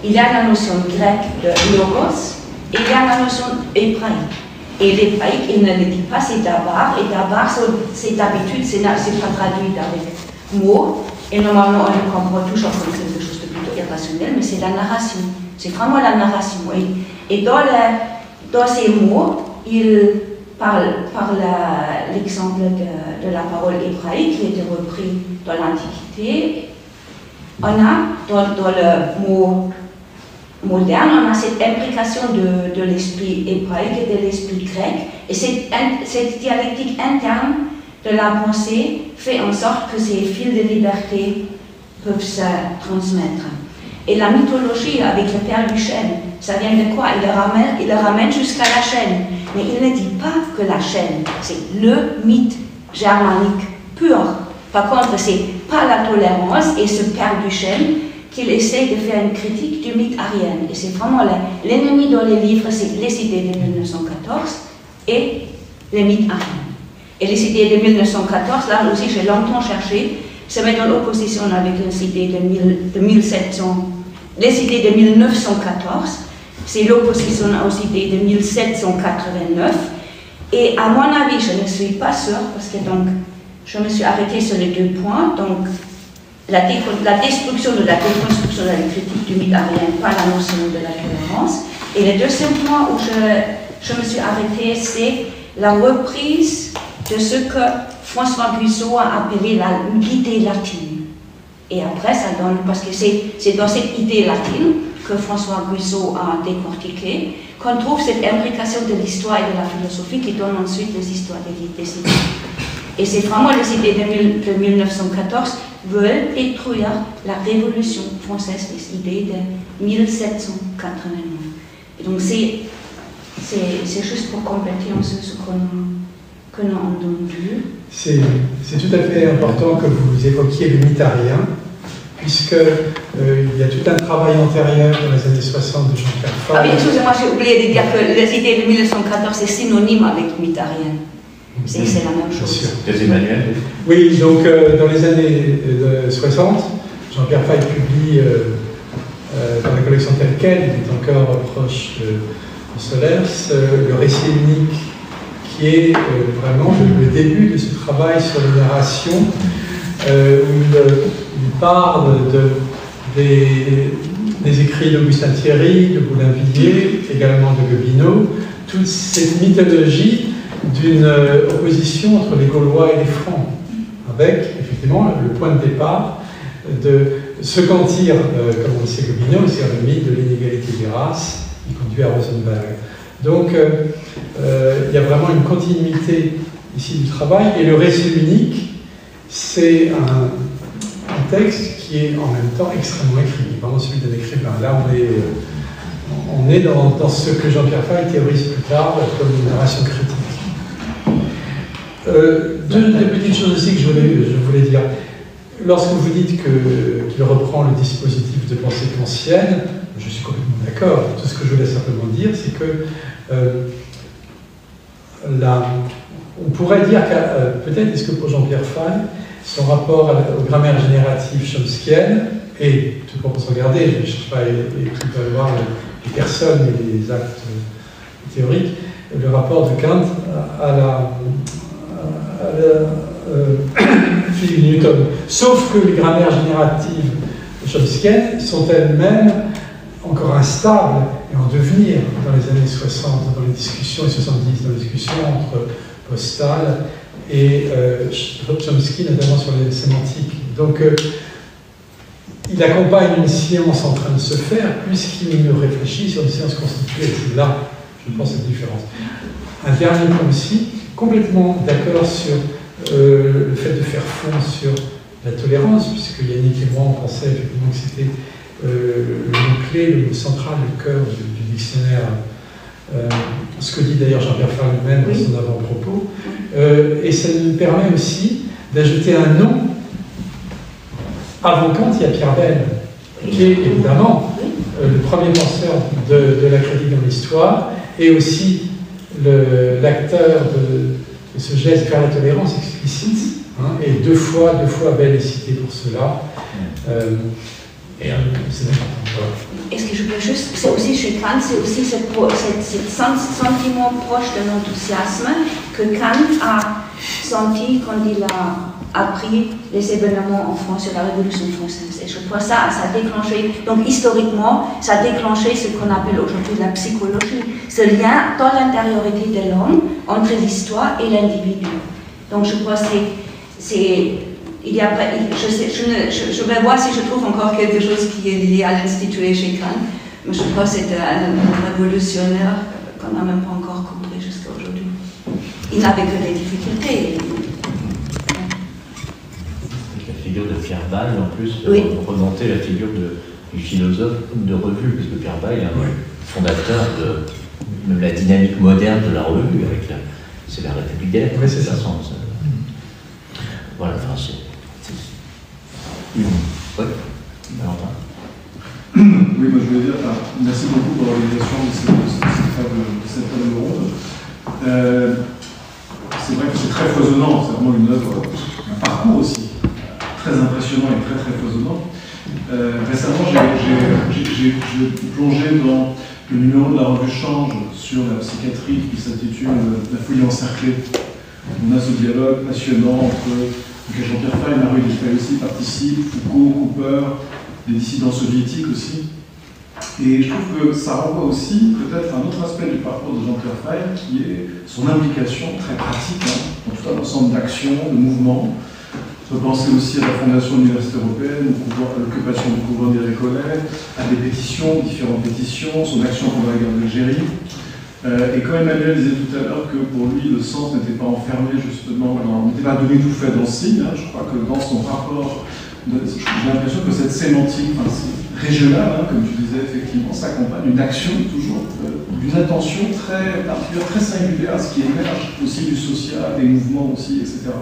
Il y a la notion grecque de logos, et il y a la notion hébraïque. Et l'hébraïque, il ne le dit pas, c'est dabar, et dabar, c'est d'habitude, c'est pas traduit avec mots, et normalement on le comprend toujours comme quelque chose de plutôt rationnel, mais c'est la narration. C'est vraiment la narration. Et dans ces mots, il parle par l'exemple de la parole hébraïque qui était repris dans l'Antiquité. On a, dans le mot moderne, on a cette imbrication de l'esprit hébraïque et de l'esprit grec. Et cette dialectique interne de la pensée fait en sorte que ces fils de liberté peuvent se transmettre. Et la mythologie avec le père du chêne, ça vient de quoi? Il le ramène jusqu'à la chaîne. Mais il ne dit pas que la chaîne, c'est le mythe germanique pur. Par contre, c'est pas la tolérance et ce père du chêne qu'il essaie de faire une critique du mythe arien. Et c'est vraiment l'ennemi dans les livres, c'est les idées de 1914 et les mythes ariens. Et les idées de 1914, là aussi j'ai longtemps cherché, se mettent en opposition avec les idées de 1700. Les idées de 1914, c'est l'opposition aux idées de 1789. Et à mon avis, je ne suis pas sûre, parce que donc, je me suis arrêtée sur les 2 points. Donc, la destruction de la déconstruction de la critique du mythe arien par la notion de la tolérance. Et le deuxième point où je me suis arrêtée, c'est la reprise de ce que François Guizot a appelé l'idée latine. Et après, ça donne, parce que c'est dans cette idée latine que François Guizot a décortiqué, qu'on trouve cette imbrication de l'histoire et de la philosophie qui donne ensuite les histoires des idées. Et c'est vraiment les idées de 1914 veulent détruire la Révolution française, les idées de 1789. Et donc c'est juste pour compléter en ce qu'on a entendu. C'est tout à fait important que vous évoquiez le mythe arien, puisque il y a tout un travail antérieur dans les années 60 de Jean-Pierre Faye. Ah oui, excusez-moi, j'ai oublié de dire que les idées de 1914 c'est synonyme avec mythe arien. C'est la même chose. Qu'est-ce Emmanuel? Oui, donc dans les années 60, Jean-Pierre Faye publie dans la collection telle quelle, il est encore proche de Solers, le récit unique, qui est vraiment le début de ce travail sur les narrations, où il parle des écrits d'Augustin Thierry, de Boulainvilliers, également de Gobineau, toute cette mythologie d'une opposition entre les Gaulois et les Francs, avec effectivement le point de départ de ce qu'en tire, comme on le sait Gobineau, c'est le mythe de l'inégalité des races qui conduit à Rosenberg. Donc il y a vraiment une continuité ici du travail, et le récit unique, c'est un texte qui est en même temps extrêmement écrit, vraiment celui d'un écrivain. Là on est dans ce que Jean-Pierre Faye théorise plus tard comme une narration critique. Deux petites choses aussi que je voulais dire. Lorsque vous dites qu'il reprend le dispositif de pensée kantienne, je suis complètement d'accord. Tout ce que je voulais simplement dire, c'est que on pourrait dire que peut-être est-ce que pour Jean-Pierre Faye, son rapport aux grammaires génératives chomskiennes, et tout pour se regarder, je ne cherche pas à évaluer les personnes et les actes théoriques, le rapport de Kant à Philippe Newton. Sauf que les grammaires génératives chomskiennes sont elles-mêmes encore instables et en devenir dans les années 60, dans les discussions, et 70, dans les discussions entre Postal et Chomsky, notamment sur les sémantiques. Donc, il accompagne une science en train de se faire, puisqu'il réfléchit sur une science constituée. C'est là, je pense, cette différence. Un dernier point aussi, complètement d'accord sur le fait de faire fond sur la tolérance, puisque Yannick et moi, on pensait effectivement que c'était le mot-clé, le mot central, le cœur du dictionnaire, ce que dit d'ailleurs Jean-Pierre Faye lui-même dans son avant-propos. Et ça nous permet aussi d'ajouter un nom. Avant Kant, il y a Pierre Bell, qui est évidemment le premier penseur de la critique dans l'histoire, et aussi l'acteur de ce geste vers la tolérance explicite, hein, et deux fois Bell est cité pour cela. C'est important. Voilà. Est-ce que je peux juste, c'est aussi chez Kant, c'est aussi ce sentiment proche de l'enthousiasme que Kant a senti quand il a appris les événements en France sur la Révolution française. Et je crois que ça a déclenché, donc historiquement, ça a déclenché ce qu'on appelle aujourd'hui la psychologie, ce lien dans l'intériorité de l'homme entre l'histoire et l'individu. Donc je crois que je vais voir si je trouve encore quelque chose qui est lié à l'Institut Échecan, mais je crois que c'est un révolutionnaire qu'on n'a même pas encore compris jusqu'à aujourd'hui. Il n'avait que des difficultés. La figure de Pierre Bayle, en plus, oui. Remonter la figure du philosophe de revue, parce que Pierre Bayle est un fondateur de même la dynamique moderne de la revue, c'est la République des lettres. Oui, c'est ça. Voilà, enfin, c'est une. Oui, Valentin. Oui, moi je voulais dire, merci beaucoup pour l'organisation de cette table ronde. C'est vrai que c'est très foisonnant, c'est vraiment une œuvre, un parcours aussi, très impressionnant et très très foisonnant. Récemment, j'ai plongé dans le numéro de la revue Change sur la psychiatrie qui s'intitule La folie encerclée. On a ce dialogue passionnant entre Jean-Pierre Fay, Marie Desfay aussi participe, Foucault, Cooper, des dissidents soviétiques aussi. Et je trouve que ça renvoie aussi peut-être un autre aspect du parcours de Jean-Pierre Fay, qui est son implication très pratique dans tout un ensemble d'actions, de mouvements. Je peux penser aussi à la Fondation de l'Université européenne, à l'occupation du couvent des Récollets, à des pétitions, différentes pétitions, son action pendant la guerre d'Algérie. Et quand Emmanuel disait tout à l'heure que pour lui le sens n'était pas enfermé justement, n'était pas donné tout fait dans le signe, je crois que dans son rapport, j'ai l'impression que cette sémantique régionale, comme tu disais effectivement, s'accompagne d'une action toujours, d'une attention très particulière, très singulière à ce qui émerge aussi du social, des mouvements aussi, etc.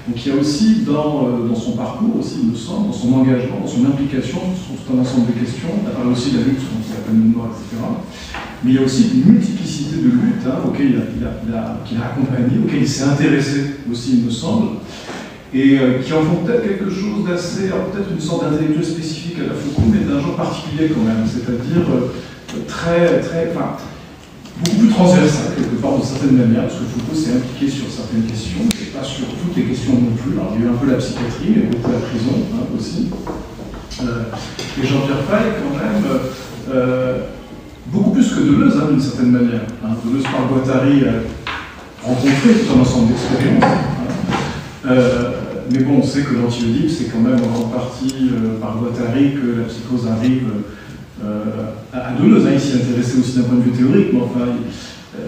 Donc il y a aussi dans son parcours, aussi, il me semble, dans son engagement, dans son implication sur tout un ensemble de questions, on a parlé aussi de la lutte contre la peine de mort, etc. Mais il y a aussi une multiplicité de luttes auxquelles qu'il a accompagné, auxquelles il s'est intéressé aussi, il me semble, et qui en font peut-être quelque chose d'assez, peut-être une sorte d'intellectuel spécifique à la Foucault, mais d'un genre particulier quand même, c'est-à-dire beaucoup plus transversal quelque part d'une certaine manière, parce que Foucault s'est impliqué sur certaines questions, et pas sur toutes les questions non plus. Alors il y a eu un peu la psychiatrie, mais beaucoup la prison aussi. Et Jean-Pierre Fay, quand même, beaucoup plus que Deleuze, d'une certaine manière. Deleuze par Guattari a rencontré tout un ensemble d'expériences. Mais bon, on sait que l'anti-Oedipe, c'est quand même en partie par Guattari que la psychose arrive à Deleuze. Il s'y intéressait aussi d'un point de vue théorique, mais enfin,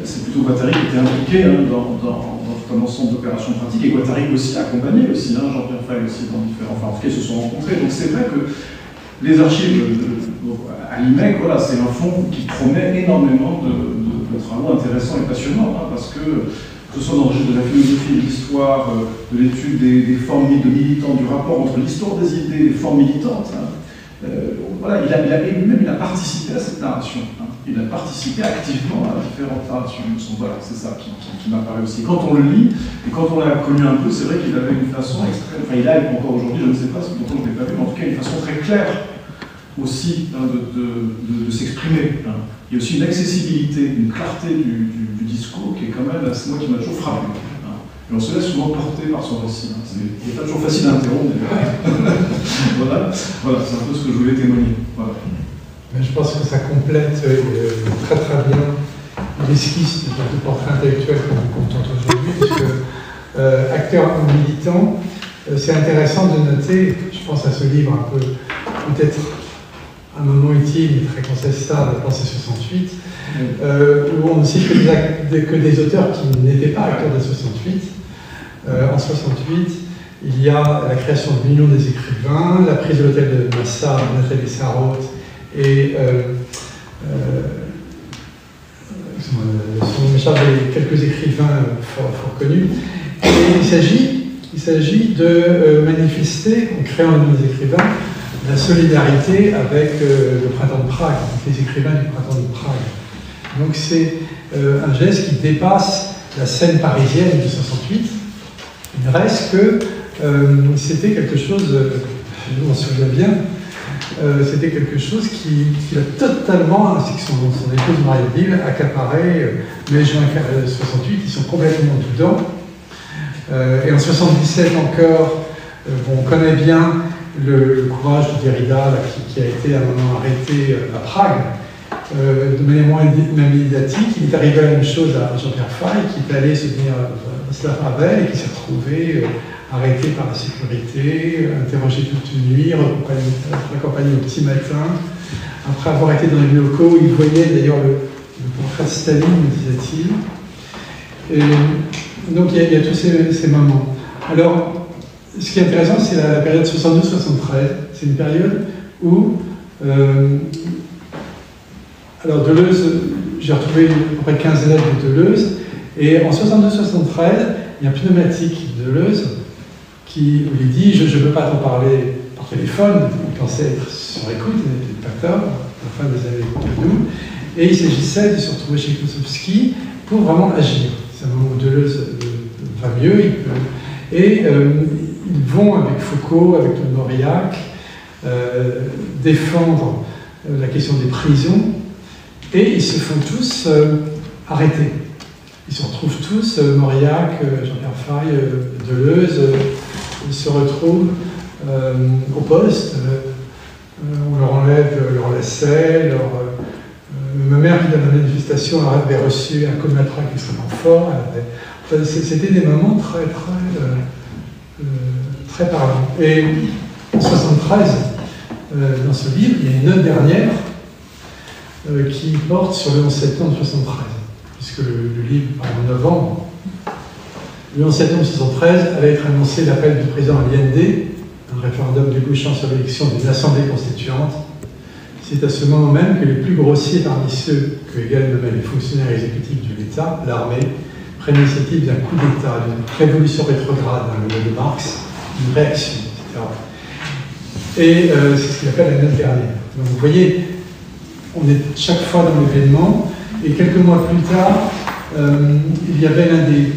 c'est plutôt Guattari qui était impliqué dans tout un ensemble d'opérations pratiques, et Guattari aussi accompagné aussi, Jean-Pierre Fay aussi dans différents... Enfin, en tout cas, ils se sont rencontrés. Donc c'est vrai que les archives à l'IMEC, voilà, c'est un fonds qui promet énormément de travaux intéressants et passionnants, parce que ce soit dans le registre de la philosophie, de l'histoire, de l'étude des formes de militants, du rapport entre l'histoire des idées et les formes militantes. Voilà, il a participé à cette narration. Il a participé activement à différentes narrations. Voilà, c'est ça qui m'apparaît aussi. Quand on le lit, et quand on l'a connu un peu, c'est vrai qu'il avait une façon extrême, enfin il a encore aujourd'hui, je ne sais pas, c'est longtemps que je ne l'ai pas vu, mais en tout cas une façon très claire aussi de s'exprimer. Il y a aussi une accessibilité, une clarté du discours qui est quand même, c'est moi qui m'a toujours frappé. Et on se laisse souvent porter par son récit. Il n'est pas toujours facile à interrompre. voilà, c'est un peu ce que je voulais témoigner. Voilà. Je pense que ça complète très très bien l'esquisse du portrait intellectuel que nous contente aujourd'hui, puisque acteur ou militant, c'est intéressant de noter, je pense à ce livre un peu, peut-être un moment utile mais très contestable, la pensée 68, où on ne cite que des auteurs qui n'étaient pas acteurs de 68. En 68, il y a la création de l'Union des écrivains, la prise de l'hôtel de Massa, Nathalie Sarraute, et on m'échappe quelques écrivains fort connus. Et il s'agit de manifester, en créant l'Union des écrivains, la solidarité avec le printemps de Prague, les écrivains du printemps de Prague. Donc c'est un geste qui dépasse la scène parisienne de 68. Il reste que c'était quelque chose, je m'en souviens bien, c'était quelque chose qui a totalement, ainsi que son épouse Marie-Odile, accaparé mai-juin 68, ils sont complètement dedans. Et en 77 encore, on connaît bien le courage de Derrida là, qui a été à un moment arrêté à Prague. De manière moins médiatique, il est arrivé à la même chose à Jean-Pierre Fay, qui est allé soutenir Václav Havel et qui s'est retrouvé arrêté par la sécurité, interrogé toute une nuit, raccompagné au petit matin. Après avoir été dans les locaux, il voyait d'ailleurs le portrait de Staline, me disait-il. Et donc il y a tous ces moments. Alors, ce qui est intéressant, c'est la période 72-73. C'est une période où... alors Deleuze, j'ai retrouvé à peu près 15 élèves de Deleuze, et en 72-73, il y a un pneumatique de Deleuze qui lui dit « Je ne veux pas t'en parler par téléphone », il pensait être sur écoute, il n'était pas tard, à la fin des années 2000, et il s'agissait de se retrouver chez Klossowski pour vraiment agir. C'est un moment où Deleuze va mieux, et ils vont avec Foucault, avec le Mauriac, défendre la question des prisons, et ils se font tous arrêter. Ils se retrouvent tous, Mauriac, Jean-Pierre Fay, Deleuze, ils se retrouvent au poste, on leur enlève leur lacet, ma mère qui dans la manifestation avait reçu un comatraque extrêmement fort. C'était des moments très parlants. Et en 73, dans ce livre, il y a une note dernière qui porte sur le 11 septembre 73, puisque le livre part en novembre. Le 11 septembre 73 allait être annoncé l'appel du président Allende, un référendum débouchant sur l'élection d'une assemblée constituante. C'est à ce moment même que les plus grossiers parmi ceux que Hegel nommait les fonctionnaires exécutifs de l'État, l'armée, prennent l'initiative d'un coup d'État, d'une révolution rétrograde, dans le mot de Marx, une réaction, etc. Et c'est ce qu'il appelle la note dernière. Donc vous voyez, on est chaque fois dans l'événement, et quelques mois plus tard, il y avait l'un des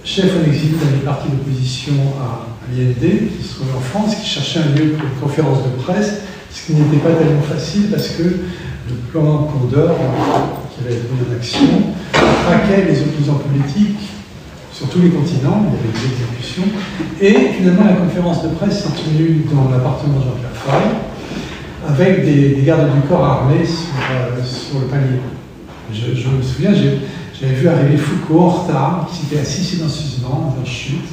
chefs en exil dans les partis d'opposition à l'IND, qui se trouvait en France, qui cherchait un lieu pour une conférence de presse, ce qui n'était pas tellement facile parce que le plan Condor, qui avait été mis en action, traquait les opposants politiques sur tous les continents, il y avait des exécutions, et finalement la conférence de presse s'est tenue dans l'appartement de Jean-Pierre Fay, avec des gardes du corps armés sur le palier. Je me souviens, j'avais vu arriver Foucault en retard, qui s'était assis silencieusement en chute,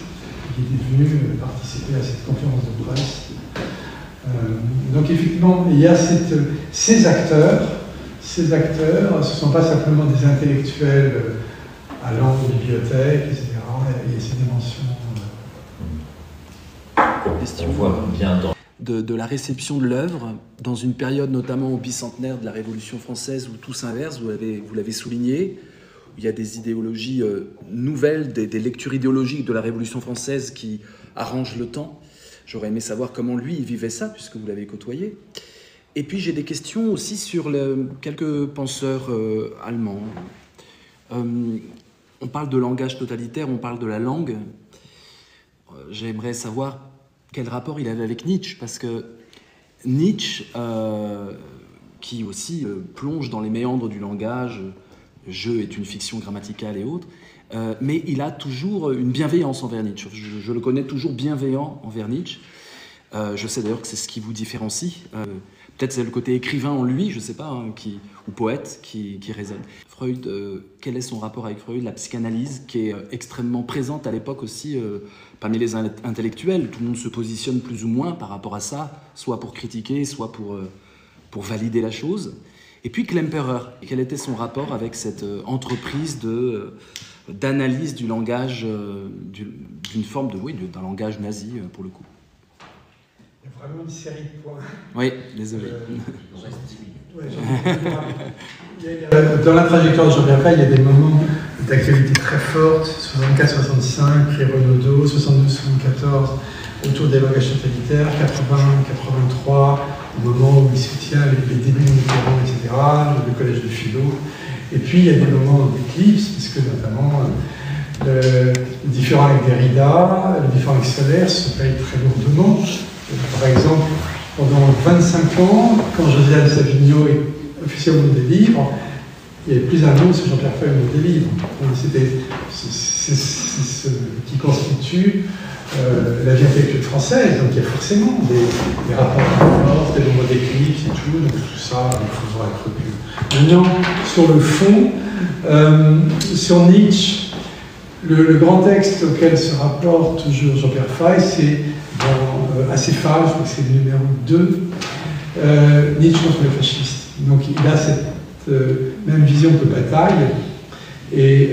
qui était venu participer à cette conférence de presse. Donc effectivement, il y a ces acteurs, ce ne sont pas simplement des intellectuels allant aux bibliothèques, etc. Il y a ces dimensions. On voit bien dans... de la réception de l'œuvre, dans une période notamment au bicentenaire de la Révolution française où tout s'inverse, vous l'avez souligné, où il y a des idéologies nouvelles, des lectures idéologiques de la Révolution française qui arrangent le temps. J'aurais aimé savoir comment lui il vivait ça, puisque vous l'avez côtoyé. Et puis j'ai des questions aussi sur quelques penseurs allemands. On parle de langage totalitaire, on parle de la langue. J'aimerais savoir quel rapport il avait avec Nietzsche, parce que Nietzsche, qui aussi plonge dans les méandres du langage, le jeu est une fiction grammaticale et autres, mais il a toujours une bienveillance envers Nietzsche. Je le connais toujours bienveillant envers Nietzsche. Je sais d'ailleurs que c'est ce qui vous différencie. Peut-être c'est le côté écrivain en lui, je ne sais pas, hein, ou poète qui résonne. Freud, quel est son rapport avec Freud? La psychanalyse, qui est extrêmement présente à l'époque aussi parmi les intellectuels. Tout le monde se positionne plus ou moins par rapport à ça, soit pour critiquer, soit pour valider la chose. Et puis Klemperer, quel était son rapport avec cette entreprise d'analyse du langage, d'une forme d'un langage nazi, pour le coup? Il y a vraiment une série de points. Oui, désolé. Dans la trajectoire de Jean-Pierre Fay, il y a des moments d'actualité très fortes, 64-65, les Renaudot, 72-74, autour des langages totalitaires, 80-83, au moment où il soutient les débuts de Mitterrand, etc., le collège de philo. Et puis il y a des moments d'éclipse, puisque notamment le différend avec Derrida, le différend avec Solaire se paye très lourdement. Par exemple, pendant 25 ans, quand Josiane Savigno est officier au Monde des Livres, il y avait plus un nom sur Jean-Pierre Feuille au des livres. C'est ce qui constitue la vie intellectuelle française. Donc il y a forcément des rapports de force, des nombres d'éclipses et tout. Donc tout ça, il faut voir avec recul. Maintenant, sur le fond, sur Nietzsche, le grand texte auquel se rapporte toujours Jean-Pierre Feuille, c'est dans Acéphale, je crois que c'est le numéro 2, Nietzsche contre le fasciste. Donc il a cette même vision de bataille. Et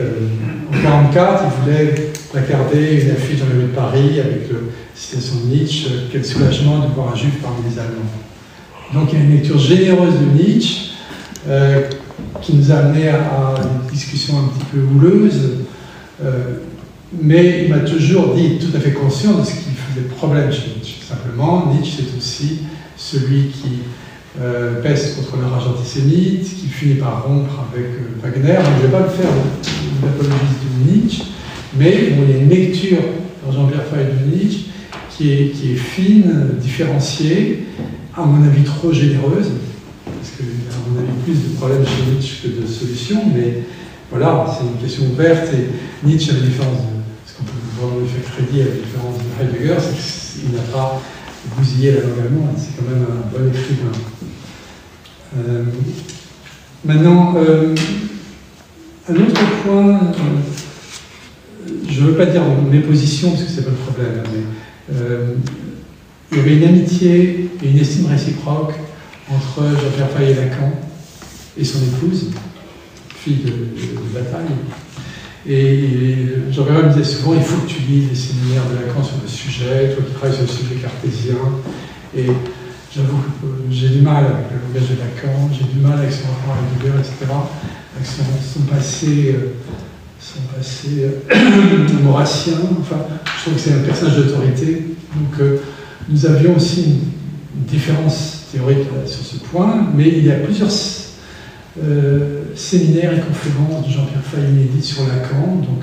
en 1944, il voulait placarder une affiche dans la rue de Paris avec la citation de Nietzsche, quel soulagement de voir un juif parmi les Allemands. Donc il y a une lecture généreuse de Nietzsche qui nous a amené à une discussion un petit peu houleuse, mais il m'a toujours dit, tout à fait conscient de ce qui faisait problème chez Nietzsche. Simplement, Nietzsche c'est aussi celui qui pèse contre la rage antisémite, qui finit par rompre avec Wagner. Donc, je ne vais pas le faire l'apologiste de Nietzsche, mais il y a une lecture dans Jean-Pierre Feuille de Nietzsche qui est fine, différenciée, à mon avis trop généreuse, parce qu'il y a à mon avis plus de problèmes chez Nietzsche que de solutions, mais voilà, c'est une question ouverte, et Nietzsche, à la différence de ce qu'on peut vraiment lui faire crédit, à la différence de Heidegger, c'est qu'il n'a pas bousillé la langue allemande, c'est quand même un bon écrivain. Maintenant, un autre point, je ne veux pas dire mes positions, parce que ce n'est pas le problème, mais il y avait une amitié et une estime réciproque entre Jean-Pierre Feuille et Lacan, et son épouse, fille de bataille. Et Jean-Pierre me disait souvent, il faut que tu lises les séminaires de Lacan sur le sujet, toi qui travailles sur le sujet cartésien. Et j'avoue que j'ai du mal avec le langage de Lacan, j'ai du mal avec son rapport à Heidegger, etc., avec son passé maurassien. Enfin, je trouve que c'est un personnage d'autorité. Donc nous avions aussi une différence théorique sur ce point, mais il y a plusieurs séminaires et conférences de Jean-Pierre Feuille inédites sur Lacan, donc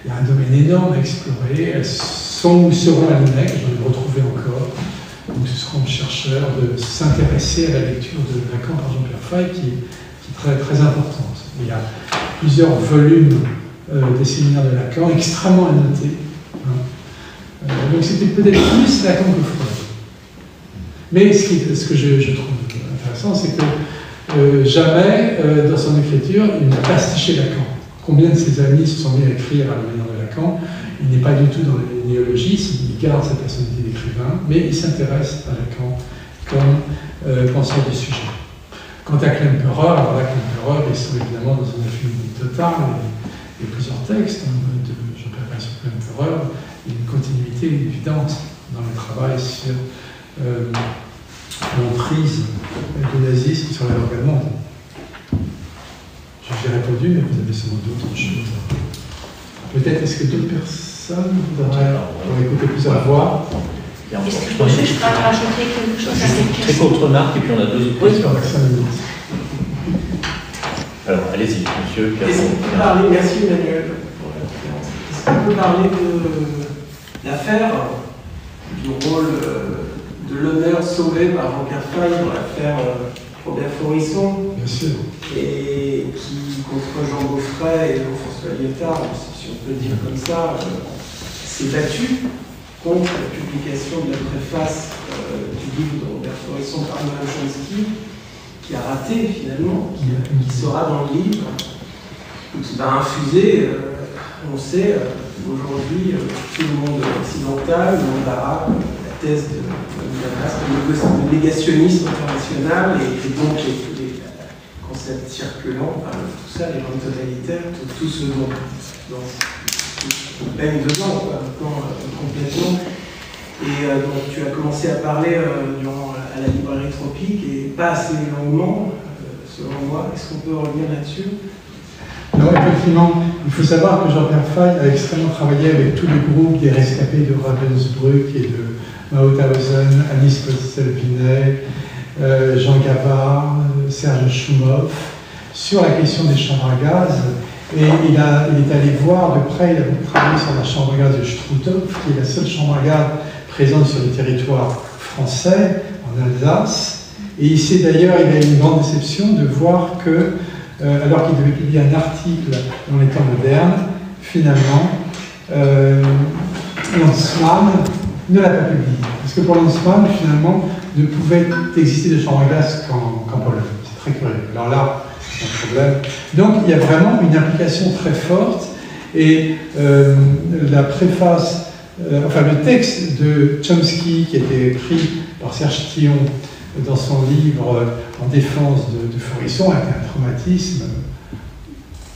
il y a un domaine énorme à explorer. Elles sont ou seront à l'INEC, j'en ai retrouvé encore. Donc ce sera aux chercheurs de s'intéresser à la lecture de Lacan par Jean-Pierre Feuille, qui est très, très importante. Il y a plusieurs volumes des séminaires de Lacan, extrêmement annotés. Donc c'était peut-être plus Lacan que Freud. Mais ce que je trouve intéressant, c'est que jamais, dans son écriture, il n'a pastiché Lacan. Combien de ses amis se sont mis à écrire à la manière de Lacan? Il n'est pas du tout dans le néologisme, il garde sa personnalité d'écrivain, mais il s'intéresse à Lacan comme penseur du sujet. Quant à Klemperer, alors là, Klemperer, ils sont évidemment dans une affinité totale, et plusieurs textes de Jean-Pierre Feuille sur Klemperer, il y a une continuité évidente dans le travail sur l'emprise du nazisme sur la langue allemande. J'ai répondu, mais vous avez sûrement d'autres choses. Peut-être est-ce que d'autres personnes voudraient écouter plusieurs voix? Est-ce que je peux juste rajouter quelque chose à cette question? Très courte remarque, et puis on a deux autres questions. Alors, allez-y, monsieur. Est-ce qu'on peut parler, merci Emmanuel pour la conférence. Est-ce qu'on peut parler de l'affaire, du rôle de l'honneur sauvé par Jean-Pierre Feuille dans l'affaire Robert Faurisson? Bien sûr. Et qui, contre Jean Beaufret et Jean-François Lyotard, si on peut le dire comme ça, s'est battu contre la publication de la préface du livre de Robert Faurisson par Noam Chomsky, qui a raté finalement, qui sera dans le livre, qui va infuser, on sait, aujourd'hui, tout le monde occidental, le monde arabe, la thèse de négationnisme international, et donc tous les concepts circulants, tout ça, les rangs totalitaires, tout ce dont on baigne dedans, maintenant, complètement. Et donc tu as commencé à parler à la librairie Tropique, et pas assez longuement, selon moi. Est-ce qu'on peut revenir là-dessus? Alors effectivement, il faut savoir que Jean-Pierre Feuille a extrêmement travaillé avec tous les groupes des rescapés de Ravensbrück et de Mauthausen, Alice Postel-Vinet, Jean Gavard, Serge Choumoff, sur la question des chambres à gaz. Et il est allé voir de près, il a beaucoup travaillé sur la chambre à gaz de Struthof, qui est la seule chambre à gaz présente sur le territoire français, en Alsace. Et ici d'ailleurs, il a eu une grande déception de voir que alors qu'il devait publier un article dans les temps modernes, finalement, Lanzmann ne l'a pas publié. Parce que pour Lanzmann, finalement, ne pouvait exister de chambre à glace qu'en Pologne. C'est très curieux. Alors là, c'est un problème. Donc, il y a vraiment une implication très forte. Et la préface, enfin le texte de Chomsky, qui a été écrit par Serge Tillon dans son livre en défense de Faurisson, a été un traumatisme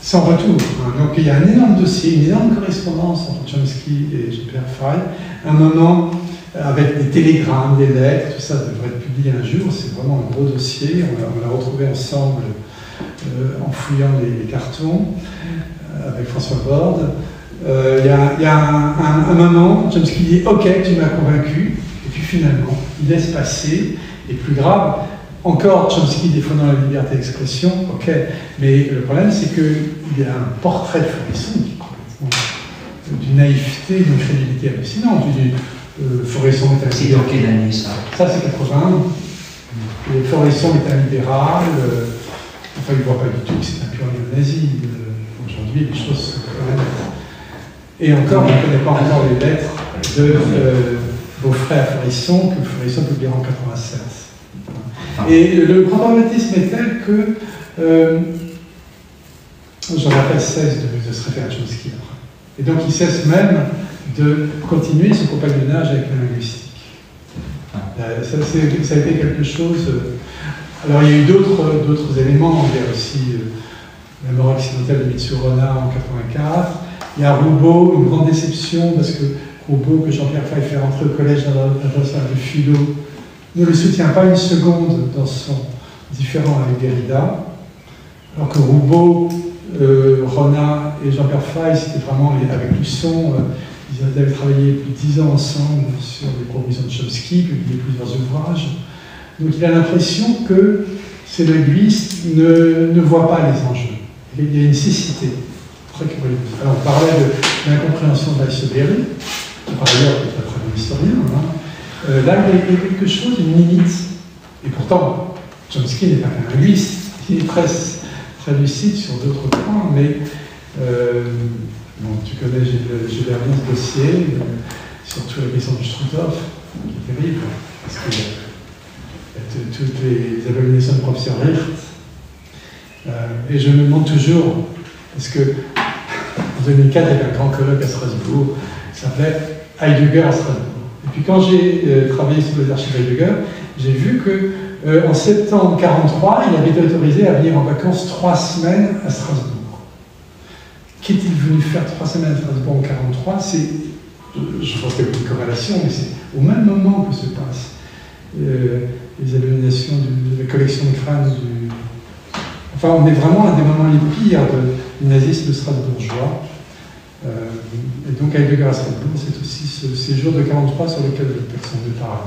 sans retour. Donc il y a un énorme dossier, une énorme correspondance entre Chomsky et Jean-Pierre Faye. Un moment avec des télégrammes, des lettres, tout ça devrait être publié un jour. C'est vraiment un gros dossier. On l'a retrouvé ensemble en fouillant les cartons avec François Borde. Il y a un moment, Chomsky dit « Ok, tu m'as convaincu », et puis finalement, il laisse passer. Et plus grave, encore Chomsky défendant la liberté d'expression, ok, mais le problème c'est qu'il y a un portrait de Faurisson qui est complètement d'une naïveté, d'une crédibilité hallucinante. Faurisson est un c'est dans quelle année ça? Ça c'est 81. Et Faurisson est un libéral, enfin il ne voit pas du tout que c'est un pur néo-nazi. Aujourd'hui les choses sont quand même. Et encore, on ne connaît pas encore les lettres de Beaufray à Faurisson, que Faurisson publiera en 96. Et le grand traumatisme est tel que Jean-Raphaël cesse de se référer à Chomsky après. Et donc il cesse même de continuer son compagnonnage avec la linguistique. Ça a été quelque chose. Alors il y a eu d'autres éléments. Il y a aussi la mort accidentelle de Mitsurona en 84. Il y a Roubaud, une grande déception, parce que Roubaud, que Jean-Pierre Faye fait rentrer au collège international de philo, ne le soutient pas une seconde dans son différend avec Derrida, alors que Roubaud, Ronat et Jean-Pierre Faye, c'était vraiment avec Luçon, ils avaient travaillé plus de 10 ans ensemble sur les propositions de Chomsky, publié plusieurs ouvrages. Donc il a l'impression que ces linguistes ne voient pas les enjeux. Il y a une cécité très curieuse. Alors on parlait de l'incompréhension de Berry, par ailleurs qui est un très bon historien. Là, il y a quelque chose, une limite. Et pourtant, Chomsky n'est pas qu'un linguiste, il est très lucide sur d'autres points, mais bon, tu connais Gilbert ce dossier, surtout la question du Struthoff, qui est terrible, parce qu'il y a toutes les abominations de professeur Richt. Et je me demande toujours, parce que en 2004, il y avait un grand colloque à Strasbourg qui s'appelait Heidegger à Strasbourg. Et puis quand j'ai travaillé sur les archives Heidegger, j'ai vu qu'en septembre 1943, il avait été autorisé à venir en vacances 3 semaines à Strasbourg. Qu'est-il venu faire 3 semaines à Strasbourg en 1943? Je pense qu'il y a une corrélation, mais c'est au même moment que se passent les abominations de la collection de crânes du... Enfin, on est vraiment à des moments les pires du nazisme strasbourgeois. Et donc, Heidegger à Strasbourg, c'est aussi ce séjour de 1943 sur lequel personne ne parle.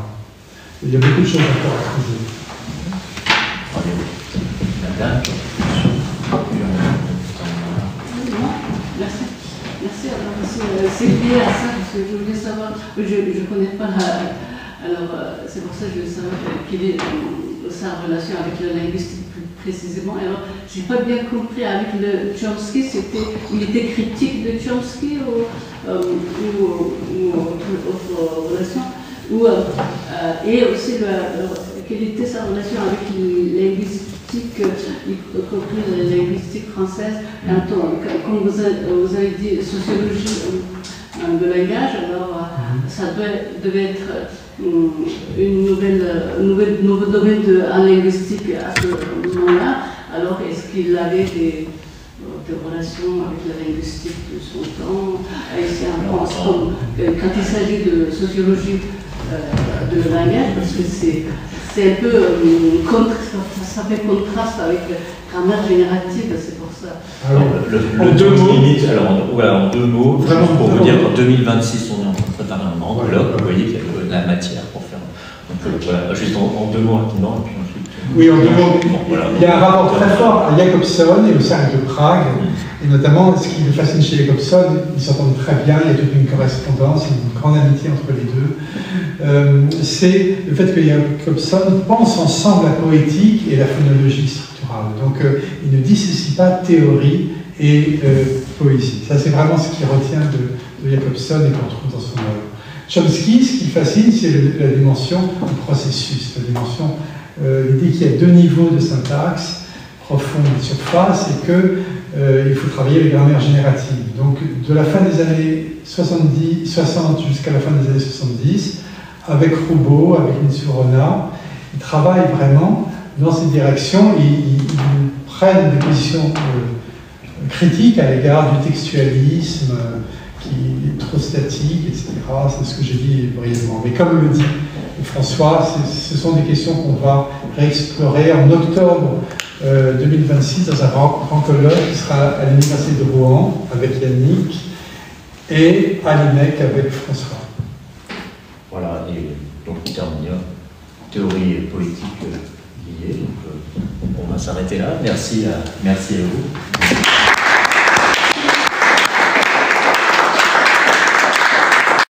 Il y a beaucoup de choses encore à creuser. Madame, merci. Alors, c'est lié à ça, parce que je voulais savoir, je ne connais pas alors c'est pour ça que je voulais savoir quelle est sa relation avec la linguistique plus précisément. Alors, je n'ai pas bien compris avec le Chomsky, il était critique de Chomsky ou autre relation, et aussi quelle était sa relation avec la linguistique, y compris la linguistique française, comme vous avez dit, sociologie de langage, alors ça devait être nouveau domaine en linguistique à ce moment-là. Alors, est-ce qu'il avait des relations avec la linguistique de son temps, ici en France, quand il s'agit de sociologie de langage, parce que c'est un peu ça fait contraste avec la grammaire générative, c'est pour ça. En deux mots, vraiment pour vous dire qu'en 2026, on est en train de préparer un grand colloque, vous voyez qu'il y a de la matière pour faire. Donc voilà, juste en 2 mots rapidement, et puis ensuite. Oui, en 2 mots. Voilà. Il y a un rapport très fort à Jacobson et au cercle de Prague, et notamment ce qui me fascine chez Jacobson, ils s'entendent très bien, il y a toute une correspondance, une grande amitié entre les deux. C'est le fait que Jacobson pense ensemble la poétique et la phonologie structurale. structurale. Donc il ne dissocie pas théorie et poésie. Ça, c'est vraiment ce qui retient de Jacobson et qu'on trouve dans son œuvre. Chomsky, ce qui fascine, c'est la dimension du processus, la dimension, l'idée qu'il y a deux niveaux de syntaxe, profonde et surface, et qu'il faut travailler les grammaires génératives. Donc, de la fin des années 60 jusqu'à la fin des années 70, avec Roubaud, avec Mitsurona, ils travaillent vraiment dans cette direction. Ils prennent des positions critiques à l'égard du textualisme qui est trop statique, etc. C'est ce que j'ai dit brièvement. Mais comme le dit François, ce sont des questions qu'on va réexplorer en octobre 2026 dans un grand colloque qui sera à l'Université de Rouen avec Yannick et à l'IMEC avec François. Voilà, et donc on termine. Théorie et politique liées. Donc, on va s'arrêter là. Merci à vous.